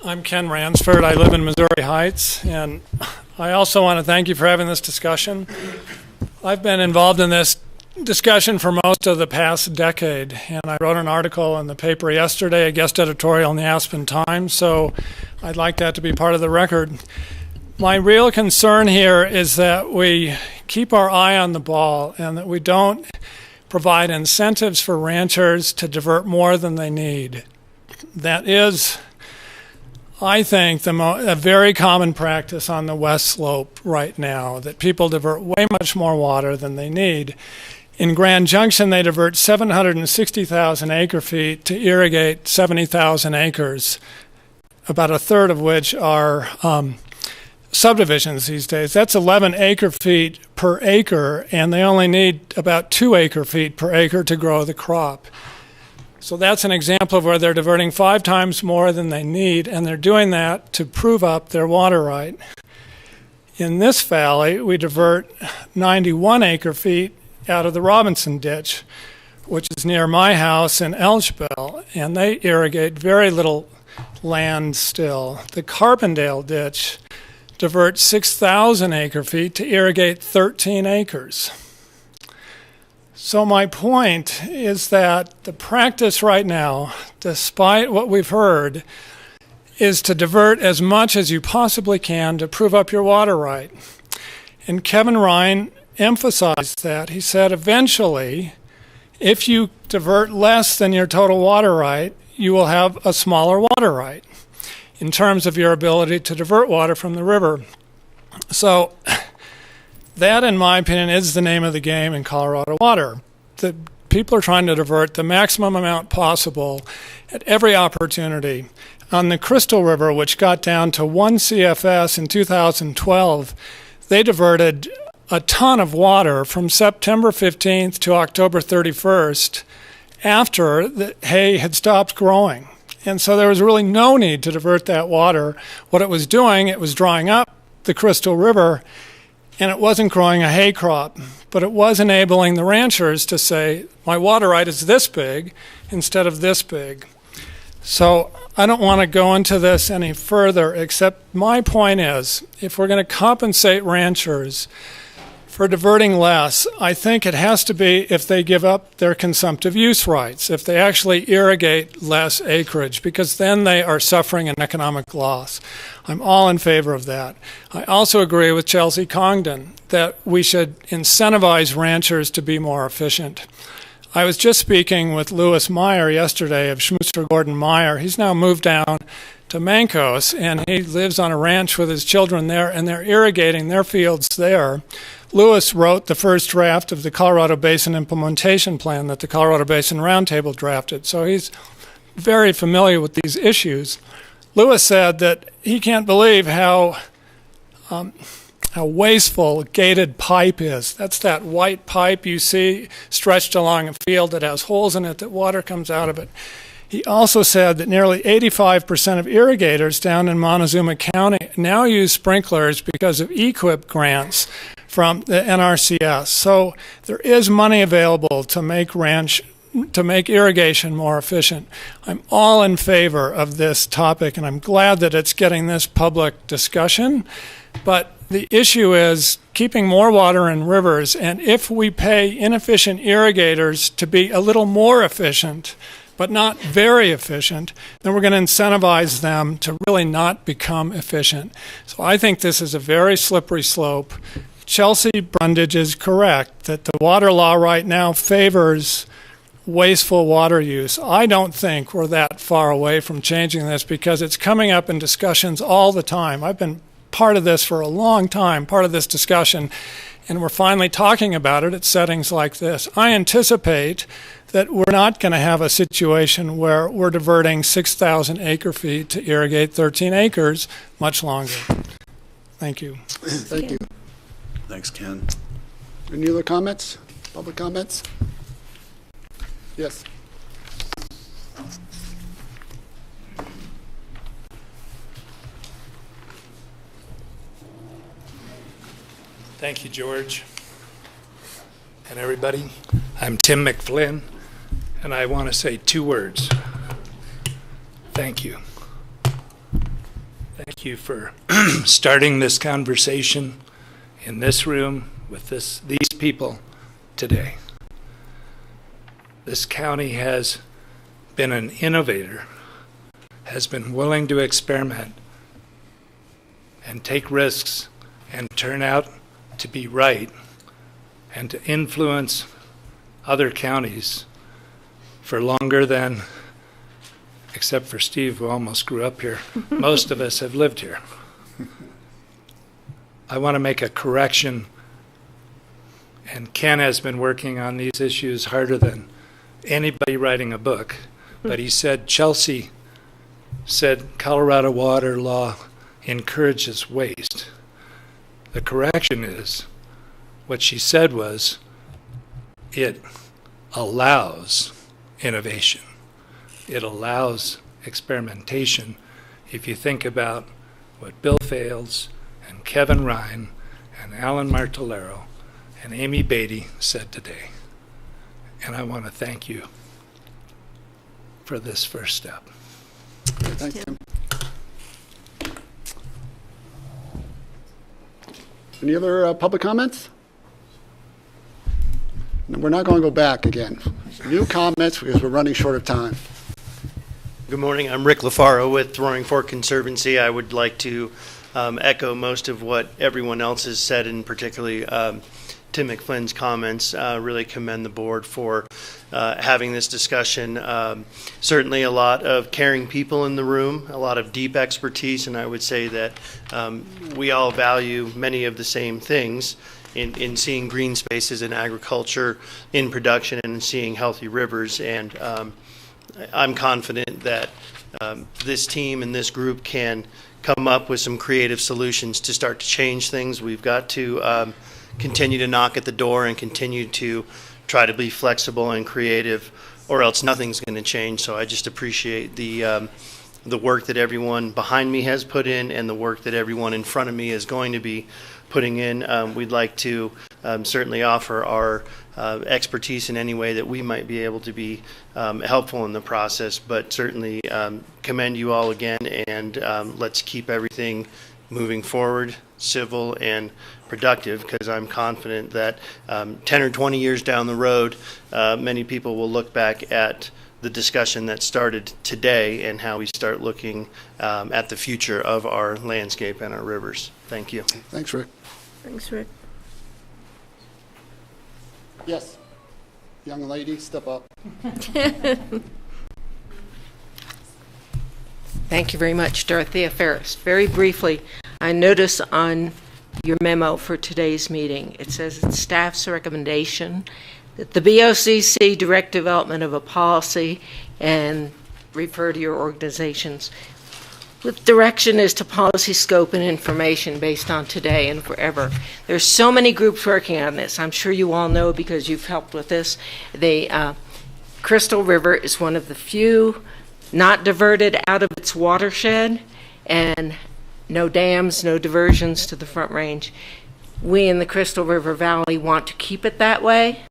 S19: I'm Ken Ransford. I live in Missouri Heights, and I also want to thank you for having this discussion. I've been involved in this discussion for most of the past decade, and I wrote an article in the paper yesterday, a guest editorial in the Aspen Times, so I'd like that to be part of the record. My real concern here is that we keep our eye on the ball and that we don't provide incentives for ranchers to divert more than they need. That is, I think, a very common practice on the West Slope right now, that people divert way much more water than they need. In Grand Junction, they divert 760,000 acre-feet to irrigate 70,000 acres, about a third of which are subdivisions these days. That's 11 acre-feet per acre, and they only need about 2 acre-feet per acre to grow the crop. So that's an example of where they're diverting 5 times more than they need, and they're doing that to prove up their water right. In this valley, we divert 91 acre-feet out of the Robinson Ditch, which is near my house in Elgeville, and they irrigate very little land still. The Carbondale Ditch diverts 6,000 acre-feet to irrigate 13 acres. So my point is that the practice right now, despite what we've heard, is to divert as much as you possibly can to prove up your water right. And Kevin Ryan emphasized that. He said eventually, if you divert less than your total water right, you will have a smaller water right in terms of your ability to divert water from the river. So that, in my opinion, is the name of the game in Colorado water. The people are trying to divert the maximum amount possible at every opportunity. On the Crystal River, which got down to 1 CFS in 2012, they diverted a ton of water from September 15th to October 31st after the hay had stopped growing. And so there was really no need to divert that water. What it was doing, it was drying up the Crystal River, and it wasn't growing a hay crop, but it was enabling the ranchers to say, my water right is this big instead of this big. So I don't want to go into this any further, except my point is, if we're going to compensate ranchers for diverting less, I think it has to be if they give up their consumptive use rights, if they actually irrigate less acreage, because then they are suffering an economic loss. I'm all in favor of that. I also agree with Chelsea Congdon that we should incentivize ranchers to be more efficient. I was just speaking with Lewis Meyer yesterday of Schmuster Gordon Meyer. He's now moved down to Mancos, and he lives on a ranch with his children there, and they're irrigating their fields there. Lewis wrote the first draft of the Colorado Basin Implementation Plan that the Colorado Basin Roundtable drafted, so he's very familiar with these issues. Lewis said that he can't believe how wasteful gated pipe is. That's that white pipe you see stretched along a field that has holes in it that water comes out of it. He also said that nearly 85% of irrigators down in Montezuma County now use sprinklers because of EQIP grants from the NRCS. So there is money available to make irrigation more efficient. I'm all in favor of this topic, and I'm glad that it's getting this public discussion. But the issue is keeping more water in rivers, and if we pay inefficient irrigators to be a little more efficient, but not very efficient, then we're going to incentivize them to really not become efficient. So I think this is a very slippery slope. Chelsea Brundage is correct that the water law right now favors wasteful water use. I don't think we're that far away from changing this because it's coming up in discussions all the time. I've been part of this for a long time, part of this discussion, and we're finally talking about it at settings like this. I anticipate that we're not going to have a situation where we're diverting 6,000 acre-feet to irrigate 13 acres much longer. Thank you.
S1: Thank you.
S8: Thanks, Ken.
S1: Any other comments? Public comments? Yes.
S20: Thank you, George, and everybody. I'm Tim McFlynn, and I want to say 2 words. Thank you. Thank you for starting this conversation in this room with these people today. This county has been an innovator, has been willing to experiment and take risks and turn out to be right and to influence other counties for longer than, except for Steve, who almost grew up here, most of us have lived here. I want to make a correction, and Ken has been working on these issues harder than anybody writing a book, but he said, Chelsea said Colorado water law encourages waste. The correction is, what she said was, it allows innovation. It allows experimentation. If you think about what Bill Fales and Kevin Ryan and Alan Martellero and Amy Bedi said today. And I want to thank you for this first step.
S1: Thanks, Tim. Any other public comments? No, we're not going to go back again. New comments because we're running short of time.
S21: Good morning. I'm Rick LaFaro with Roaring Fork Conservancy. I would like to echo most of what everyone else has said, and particularly Tim McFlynn's comments. Really commend the board for having this discussion. Certainly a lot of caring people in the room, a lot of deep expertise, and I would say that we all value many of the same things in seeing green spaces in agriculture, in production, and in seeing healthy rivers. And I'm confident that this team and this group can come up with some creative solutions to start to change things. We've got to continue to knock at the door and continue to try to be flexible and creative, or else nothing's going to change. So I just appreciate the work that everyone behind me has put in and the work that everyone in front of me is going to be putting in. We'd like to certainly offer our expertise in any way that we might be able to be helpful in the process, but certainly commend you all again, and let's keep everything moving forward, civil and productive, because I'm confident that 10 or 20 years down the road, many people will look back at the discussion that started today and how we start looking at the future of our landscape and our rivers. Thank you.
S1: Thanks, Rick.
S6: Thanks, Rick.
S1: Yes. Young lady, step up.
S22: Thank you very much, Dorothea Ferris. Very briefly, I notice on your memo for today's meeting, it says it's staff's recommendation that the BOCC direct development of a policy and refer to your organizations with direction as to policy scope and information based on today and forever. There's so many groups working on this. I'm sure you all know because you've helped with this. The Crystal River is one of the few not diverted out of its watershed, and no dams, no diversions to the Front Range. We in the Crystal River Valley want to keep it that way,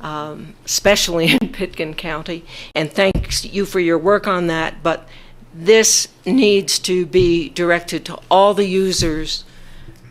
S22: especially in Pitkin County, and thanks you for your work on that, but this needs to be directed to all the users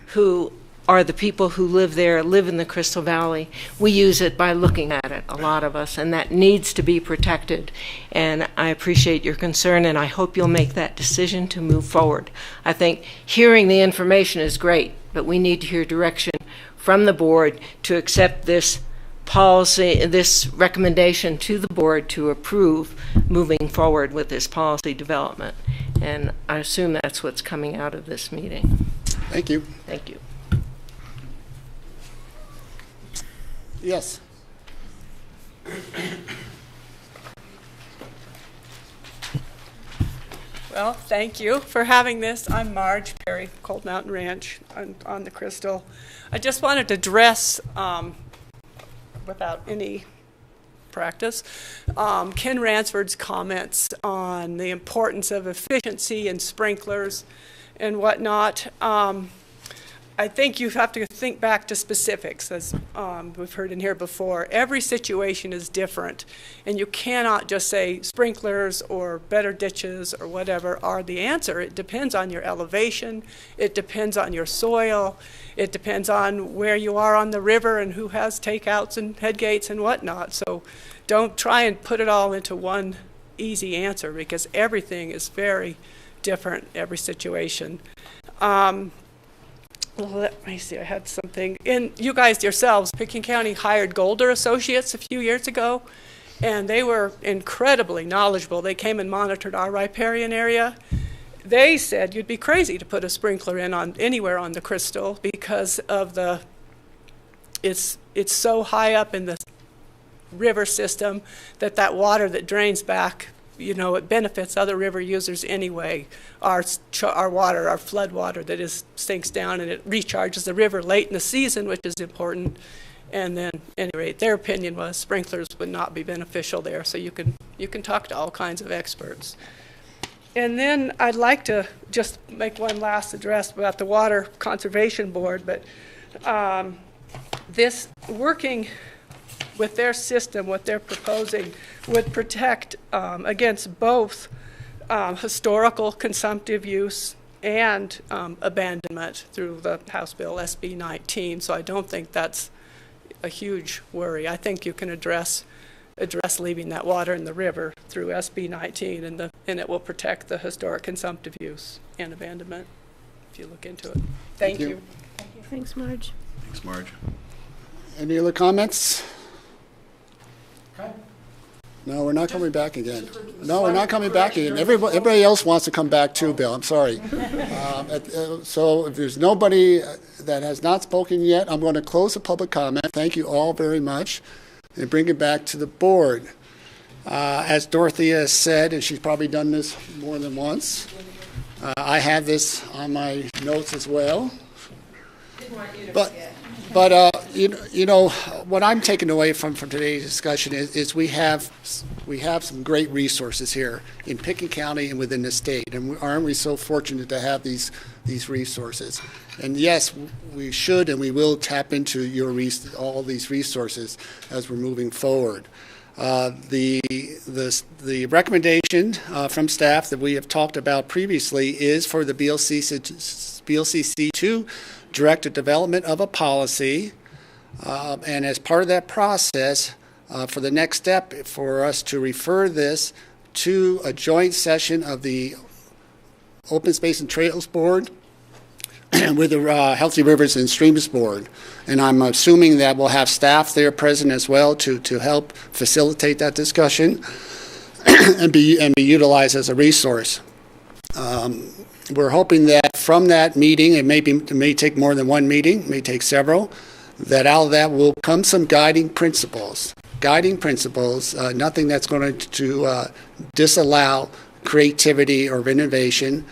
S22: who are the people who live there, live in the Crystal Valley. We use it by looking at it, a lot of us, and that needs to be protected. And I appreciate your concern, and I hope you'll make that decision to move forward. I think hearing the information is great, but we need to hear direction from the board to accept this policy, this recommendation to the board to approve moving forward with this policy development. And I assume that's what's coming out of this meeting.
S1: Thank you.
S22: Thank you.
S1: Yes.
S23: Well, thank you for having this. I'm Marge Perry, Cold Mountain Ranch on the Crystal. I just wanted to address, without any practice, Ken Ransford's comments on the importance of efficiency and sprinklers and whatnot. I think you have to think back to specifics, as we've heard in here before. Every situation is different, and you cannot just say sprinklers or better ditches or whatever are the answer. It depends on your elevation. It depends on your soil. It depends on where you are on the river and who has takeouts and headgates and whatnot. So don't try and put it all into one easy answer, because everything is very different, every situation. Well, let me see, I had something. You guys yourselves, Pitkin County hired Golder Associates a few years ago, and they were incredibly knowledgeable. They came and monitored our riparian area. They said you'd be crazy to put a sprinkler in on anywhere on the Crystal because of it's so high up in the river system that water that drains back, you know, it benefits other river users anyway. Our water, our flood water that sinks down and it recharges the river late in the season, which is important. And then, anyway, their opinion was sprinklers would not be beneficial there. So you can talk to all kinds of experts. And then I'd like to just make one last address about the Water Conservation Board, but this working with their system, what they're proposing, would protect against both historical consumptive use and abandonment through the House Bill SB 19. So I don't think that's a huge worry. I think you can address leaving that water in the river through SB 19, and it will protect the historic consumptive use and abandonment if you look into it. Thank you.
S6: Thanks, Marge.
S8: Thanks, Marge.
S1: Any other comments? No, we're not coming back again. No, we're not coming back again. Everybody else wants to come back too, Bill. I'm sorry. So if there's nobody that has not spoken yet, I'm going to close the public comment. Thank you all very much, and bring it back to the board. As Dorothea said, and she's probably done this more than once, I have this on my notes as well. But you know, what I'm taking away from today's discussion is we have some great resources here in Pickens County and within the state, and aren't we so fortunate to have these resources? And yes, we should and we will tap into all these resources as we're moving forward. The recommendation from staff that we have talked about previously is for the BOCC to direct the development of a policy, and as part of that process, for the next step, for us to refer this to a joint session of the Open Space and Trails Board with the Healthy Rivers and Streams Board. And I'm assuming that we'll have staff there present as well to help facilitate that discussion and be utilized as a resource. We're hoping that from that meeting, it may take more than one meeting, it may take several, that out of that will come some guiding principles, nothing that's going to disallow creativity or innovation,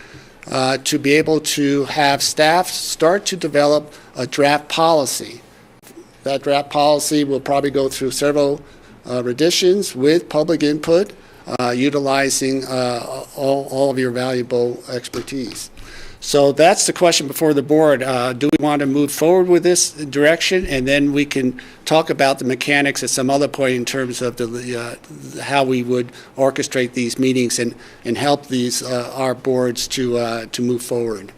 S1: to be able to have staff start to develop a draft policy. That draft policy will probably go through several renditions with public input, utilizing all of your valuable expertise. So that's the question before the board. Do we want to move forward with this direction, and then we can talk about the mechanics at some other point in terms of how we would orchestrate these meetings and help our boards to move forward.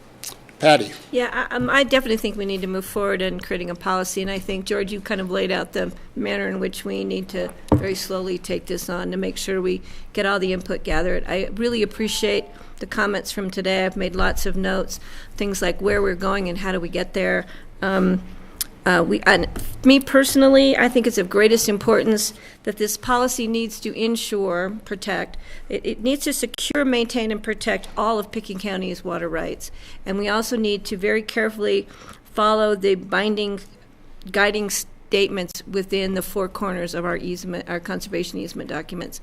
S1: Patty.
S6: Yeah, I definitely think we need to move forward in creating a policy, and I think, George, you kind of laid out the manner in which we need to very slowly take this on to make sure we get all the input gathered. I really appreciate the comments from today. I've made lots of notes, things like where we're going and how do we get there. Me personally, I think it's of greatest importance that this policy needs to protect. It needs to secure, maintain, and protect all of Pickens County's water rights. And we also need to very carefully follow the guiding statements within the four corners of our conservation easement documents.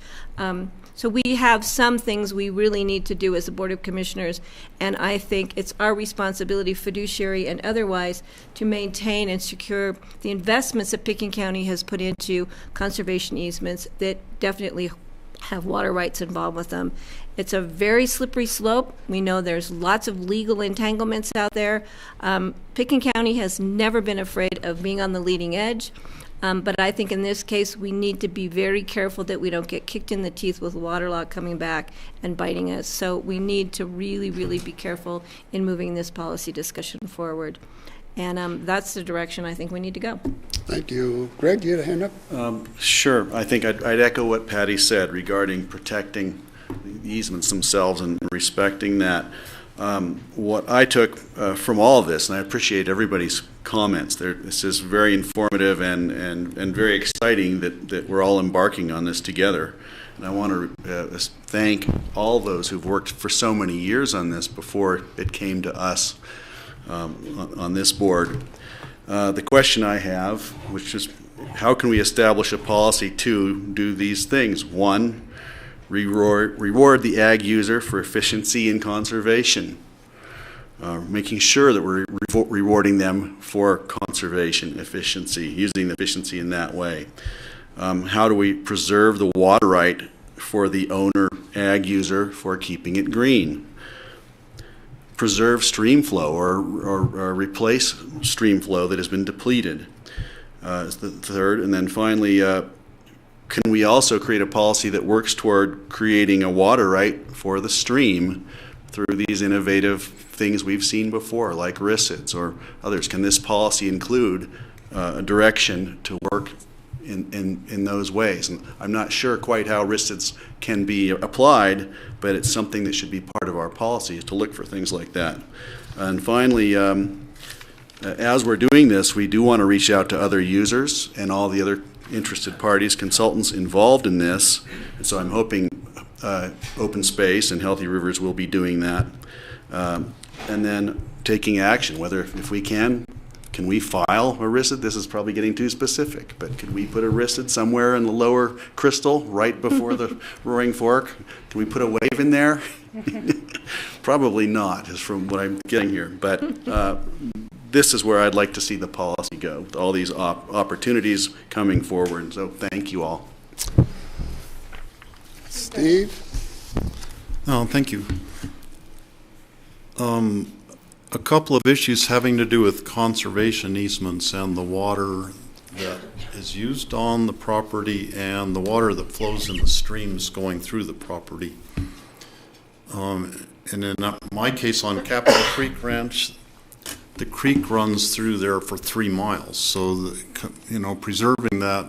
S6: So we have some things we really need to do as a Board of Commissioners, and I think it's our responsibility, fiduciary and otherwise, to maintain and secure the investments that Pickens County has put into conservation easements that definitely have water rights involved with them. It's a very slippery slope. We know there's lots of legal entanglements out there. Pickens County has never been afraid of being on the leading edge. But I think in this case, we need to be very careful that we don't get kicked in the teeth with water law coming back and biting us. So we need to really, really be careful in moving this policy discussion forward. And that's the direction I think we need to go.
S1: Thank you. Greg, you had a hand up?
S8: Sure. I think I'd echo what Patty said regarding protecting the easements themselves and respecting that. What I took from all of this, and I appreciate everybody's comments, this is very informative and very exciting that we're all embarking on this together. And I want to thank all those who've worked for so many years on this before it came to us on this board. The question I have, which is, how can we establish a policy to do these things? One, reward the ag user for efficiency and conservation, making sure that we're rewarding them for conservation efficiency, using the efficiency in that way. How do we preserve the water right for the owner ag user for keeping it green. Preserve stream flow or replace stream flow that has been depleted is the third. And then finally, can we also create a policy that works toward creating a water right for the stream through these innovative things we've seen before, like RISIDs or others? Can this policy include a direction to work in those ways? And I'm not sure quite how RISIDs can be applied, but it's something that should be part of our policy, is to look for things like that. And finally, as we're doing this, we do want to reach out to other users and all the other interested parties, consultants involved in this. And so I'm hoping Open Space and Healthy Rivers will be doing that. And then taking action, whether if we can we file a RISID? This is probably getting too specific, but could we put a RISID somewhere in the lower Crystal right before the Roaring Fork? Can we put a wave in there? Probably not, is from what I'm getting here. But this is where I'd like to see the policy go, with all these opportunities coming forward. So thank you all.
S1: Steve?
S2: Oh, thank you. A couple of issues having to do with conservation easements and the water that is used on the property and the water that flows in the streams going through the property. And in my case on Capitol Creek Ranch, the creek runs through there for 3 miles. So, preserving that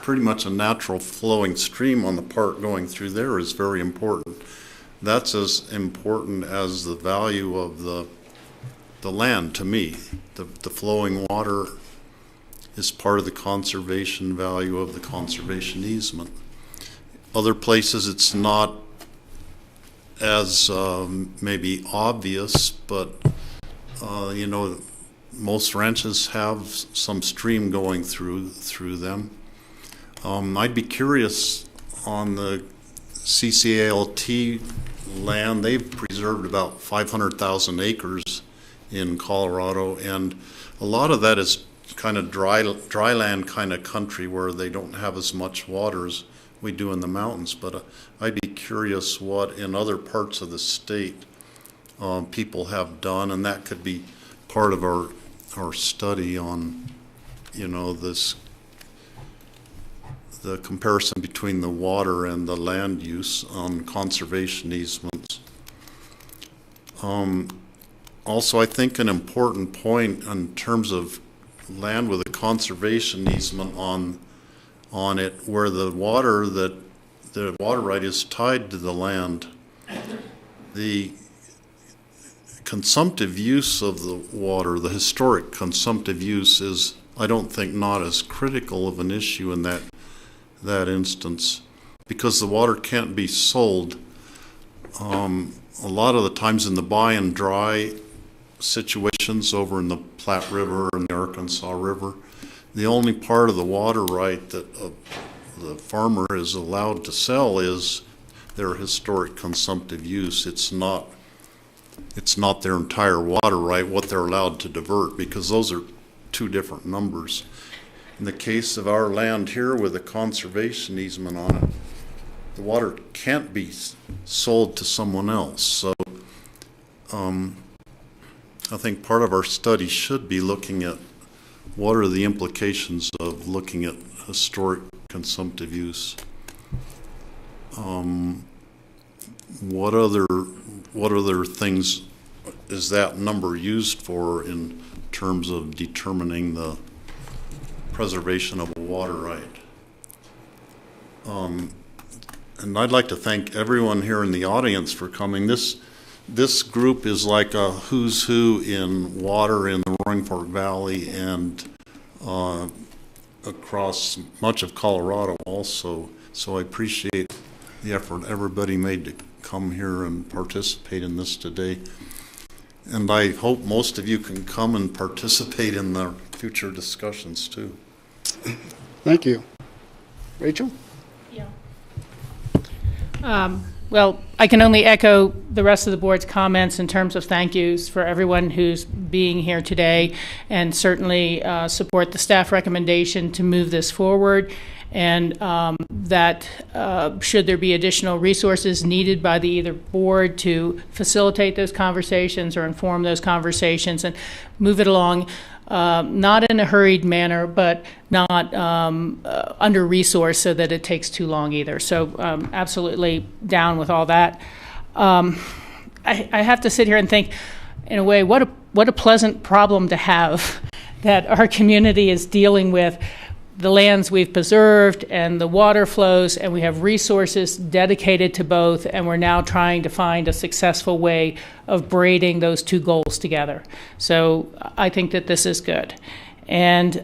S2: pretty much a natural flowing stream on the part going through there is very important. That's as important as the value of the land to me. The flowing water is part of the conservation value of the conservation easement. Other places it's not as maybe obvious, but most ranches have some stream going through them. I'd be curious on the CCALT land. They've preserved about 500,000 acres in Colorado, and a lot of that is kind of dry land kind of country where they don't have as much water as we do in the mountains. But I'd be curious what in other parts of the state people have done, and that could be part of our study on the comparison between the water and the land use on conservation easements. Also, I think an important point in terms of land with a conservation easement on it, where the water right is tied to the land, the consumptive use of the water, the historic consumptive use, is, I don't think, not as critical of an issue in that instance, because the water can't be sold. A lot of the times in the buy and dry situations over in the Platte River and the Arkansas River, the only part of the water right that the farmer is allowed to sell is their historic consumptive use. It's not their entire water right, what they're allowed to divert, because those are two different numbers. In the case of our land here with a conservation easement on it, the water can't be sold to someone else. So I think part of our study should be looking at what are the implications of looking at historic consumptive use. What other things is that number used for in terms of determining the preservation of a water right? And I'd like to thank everyone here in the audience for coming. This group is like a who's who in water in the Roaring Fork Valley and across much of Colorado also. So I appreciate the effort everybody made to come here and participate in this today. And I hope most of you can come and participate in the future discussions too.
S1: Thank you. Rachel?
S3: Yeah. Well, I can only echo the rest of the board's comments in terms of thank yous for everyone who's being here today, and certainly support the staff recommendation to move this forward, and that should there be additional resources needed by the either board to facilitate those conversations or inform those conversations and move it along, not in a hurried manner, but not under-resourced so that it takes too long either. So absolutely down with all that. I have to sit here and think, in a way, what a pleasant problem to have, that our community is dealing with the lands we've preserved and the water flows, and we have resources dedicated to both, and we're now trying to find a successful way of braiding those two goals together. So I think that this is good. And,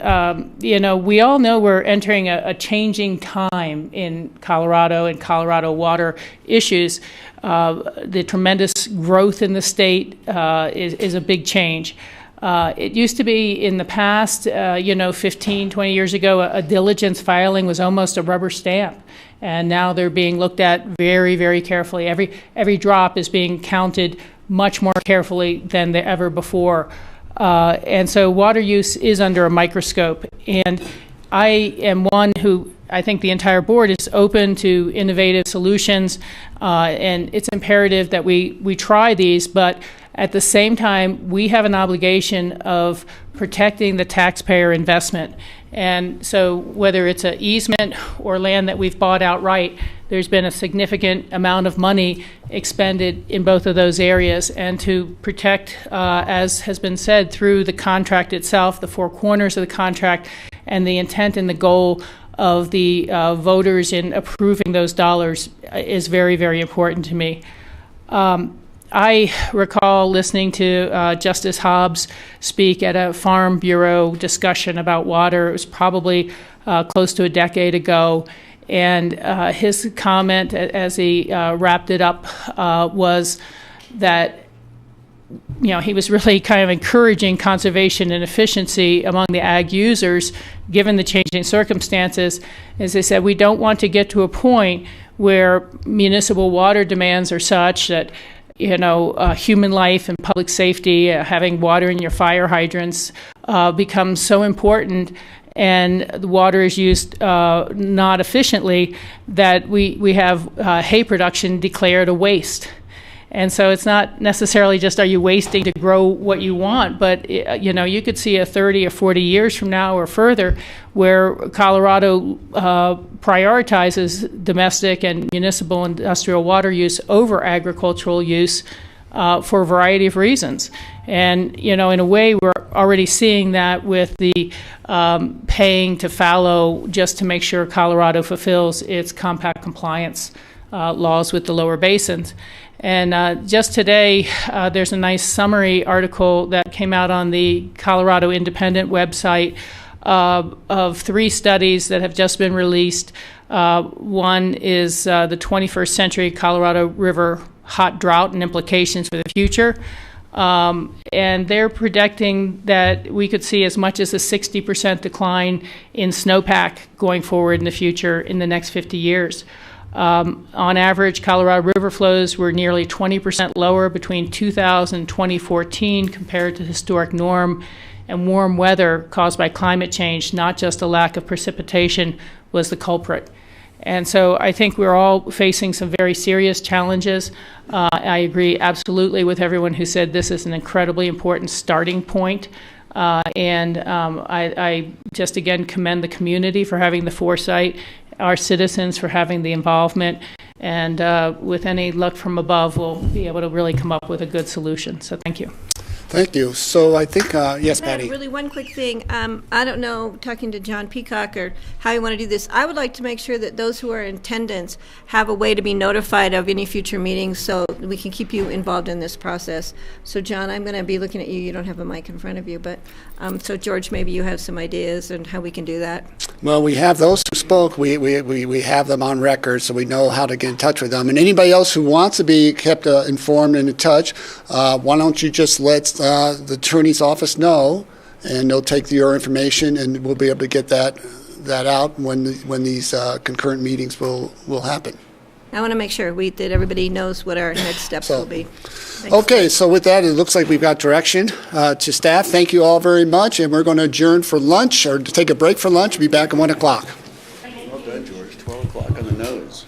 S3: we all know we're entering a changing time in Colorado and Colorado water issues. The tremendous growth in the state is a big change. It used to be in the past, 15, 20 years ago, a diligence filing was almost a rubber stamp. And now they're being looked at very, very carefully. Every drop is being counted much more carefully than ever before. And so water use is under a microscope. And I am one who, I think the entire board is open to innovative solutions. And it's imperative that we try these, but at the same time, we have an obligation of protecting the taxpayer investment. And so whether it's an easement or land that we've bought outright, there's been a significant amount of money expended in both of those areas. And to protect, as has been said, through the contract itself, the four corners of the contract, and the intent and the goal of the voters in approving those dollars is very, very important to me. I recall listening to Justice Hobbs speak at a Farm Bureau discussion about water. It was probably close to a decade ago. And his comment as he wrapped it up was that he was really kind of encouraging conservation and efficiency among the ag users, given the changing circumstances. As they said, we don't want to get to a point where municipal water demands are such that human life and public safety, having water in your fire hydrants becomes so important, and the water is used not efficiently, that we have hay production declared a waste. And so it's not necessarily just are you wasting to grow what you want, but you could see a 30 or 40 years from now or further where Colorado prioritizes domestic and municipal industrial water use over agricultural use for a variety of reasons. And in a way, we're already seeing that with the paying to fallow just to make sure Colorado fulfills its compact compliance laws with the lower basins. And just today, there's a nice summary article that came out on the Colorado Independent website of 3 studies that have just been released. One is the 21st Century Colorado River Hot Drought and Implications for the Future. And they're predicting that we could see as much as a 60% decline in snowpack going forward in the future in the next 50 years. On average, Colorado river flows were nearly 20% lower between 2000 and 2014 compared to the historic norm, and warm weather caused by climate change, not just a lack of precipitation, was the culprit. And so I think we're all facing some very serious challenges. I agree absolutely with everyone who said this is an incredibly important starting point. I just again commend the community for having the foresight, our citizens for having the involvement, and with any luck from above, we'll be able to really come up with a good solution. So thank you.
S1: Thank you. So I think, yes, Patty.
S6: Really, one quick thing. I don't know, talking to John Peacock or how you want to do this. I would like to make sure that those who are in attendance have a way to be notified of any future meetings so we can keep you involved in this process. So, John, I'm going to be looking at you. You don't have a mic in front of you, but so, George, maybe you have some ideas on how we can do that.
S1: Well, we have those who spoke. We have them on record, so we know how to get in touch with them. And anybody else who wants to be kept informed and in touch, why don't you just let the attorney's office know, and they'll take your information, and we'll be able to get that out when these concurrent meetings will happen.
S6: I want to make sure that everybody knows what our next steps will be. Thanks.
S1: Okay, so with that, it looks like we've got direction to staff. Thank you all very much, and we're going to adjourn for lunch, or to take a break for lunch. Be back at 1 o'clock.
S8: Well done, George. 12 o'clock on the nose.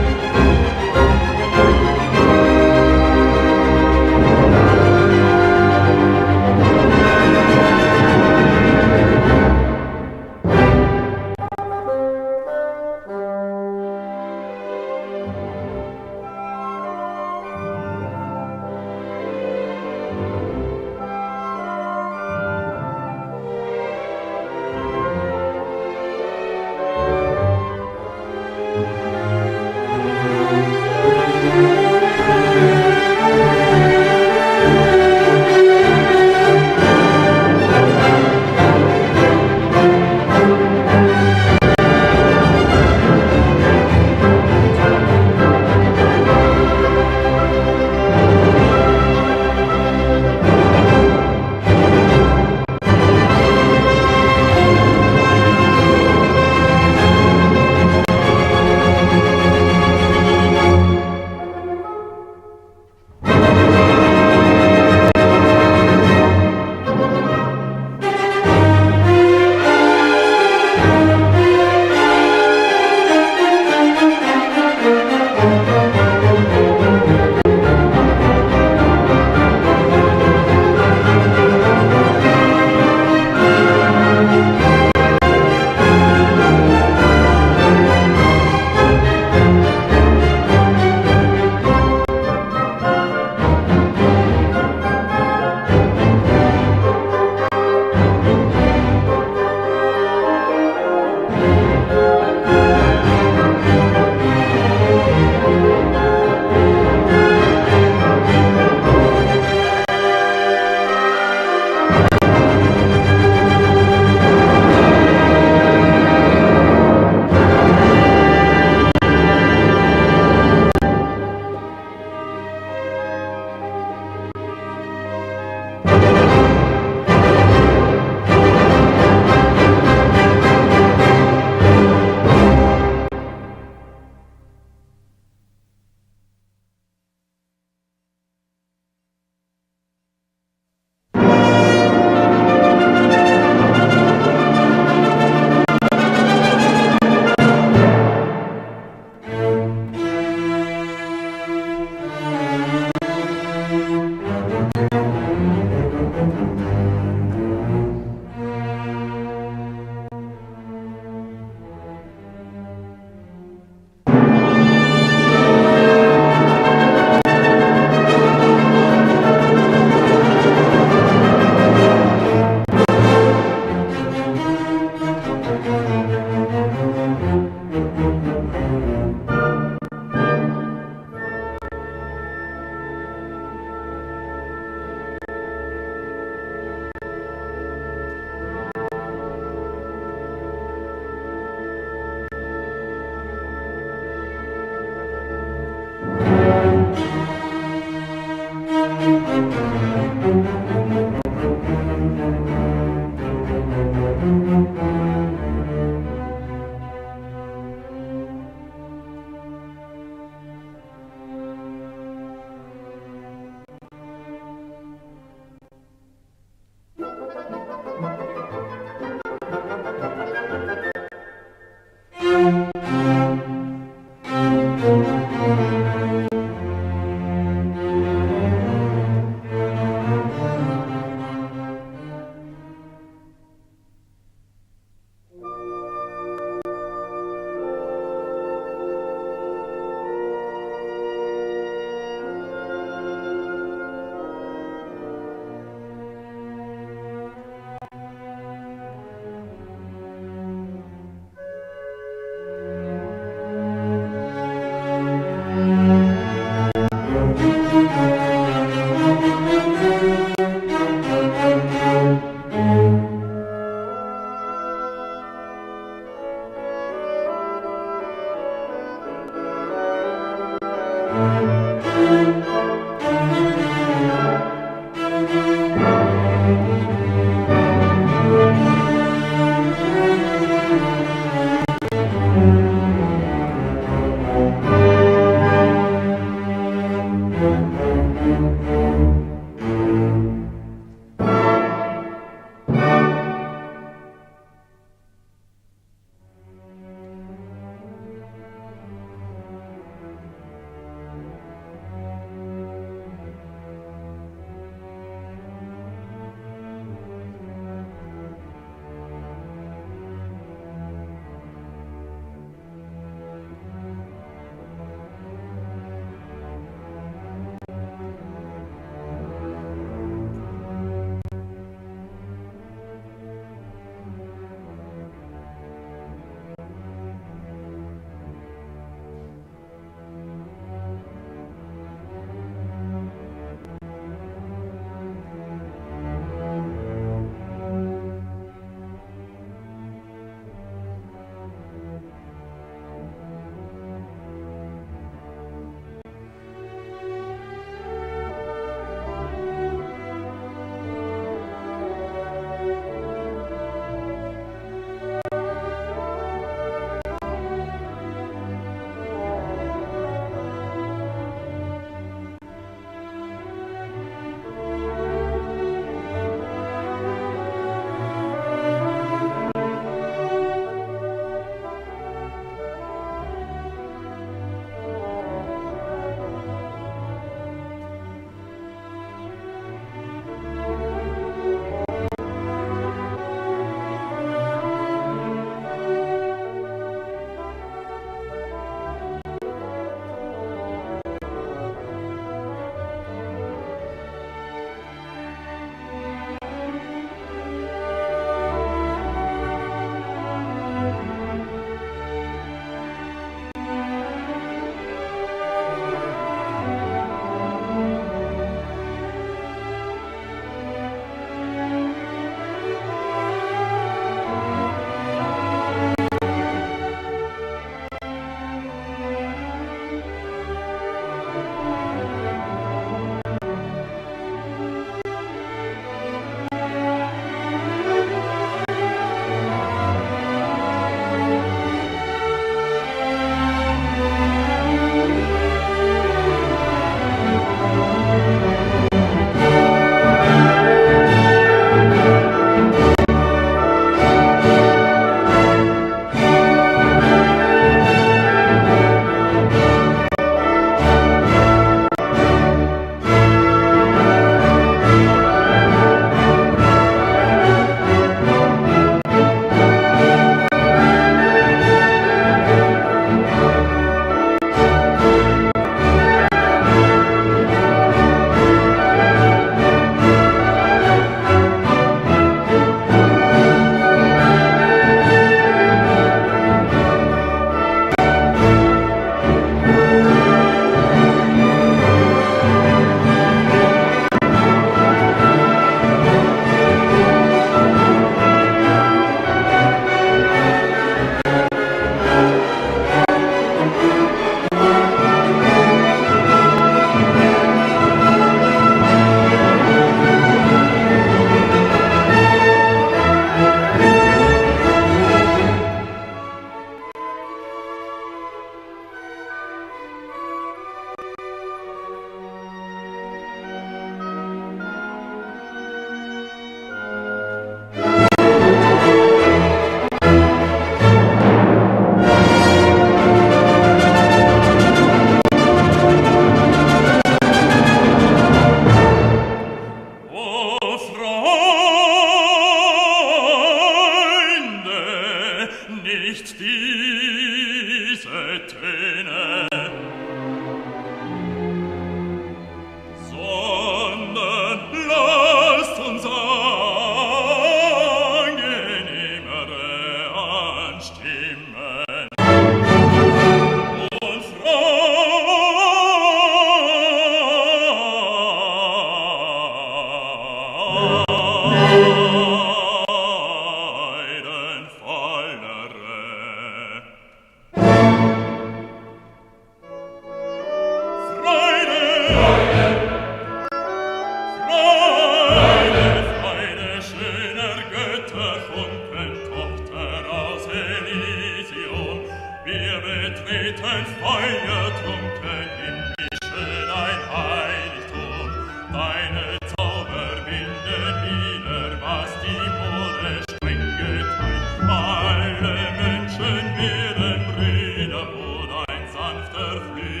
S4: Alle Menschen werden Brüder und ein sanfter Frieden.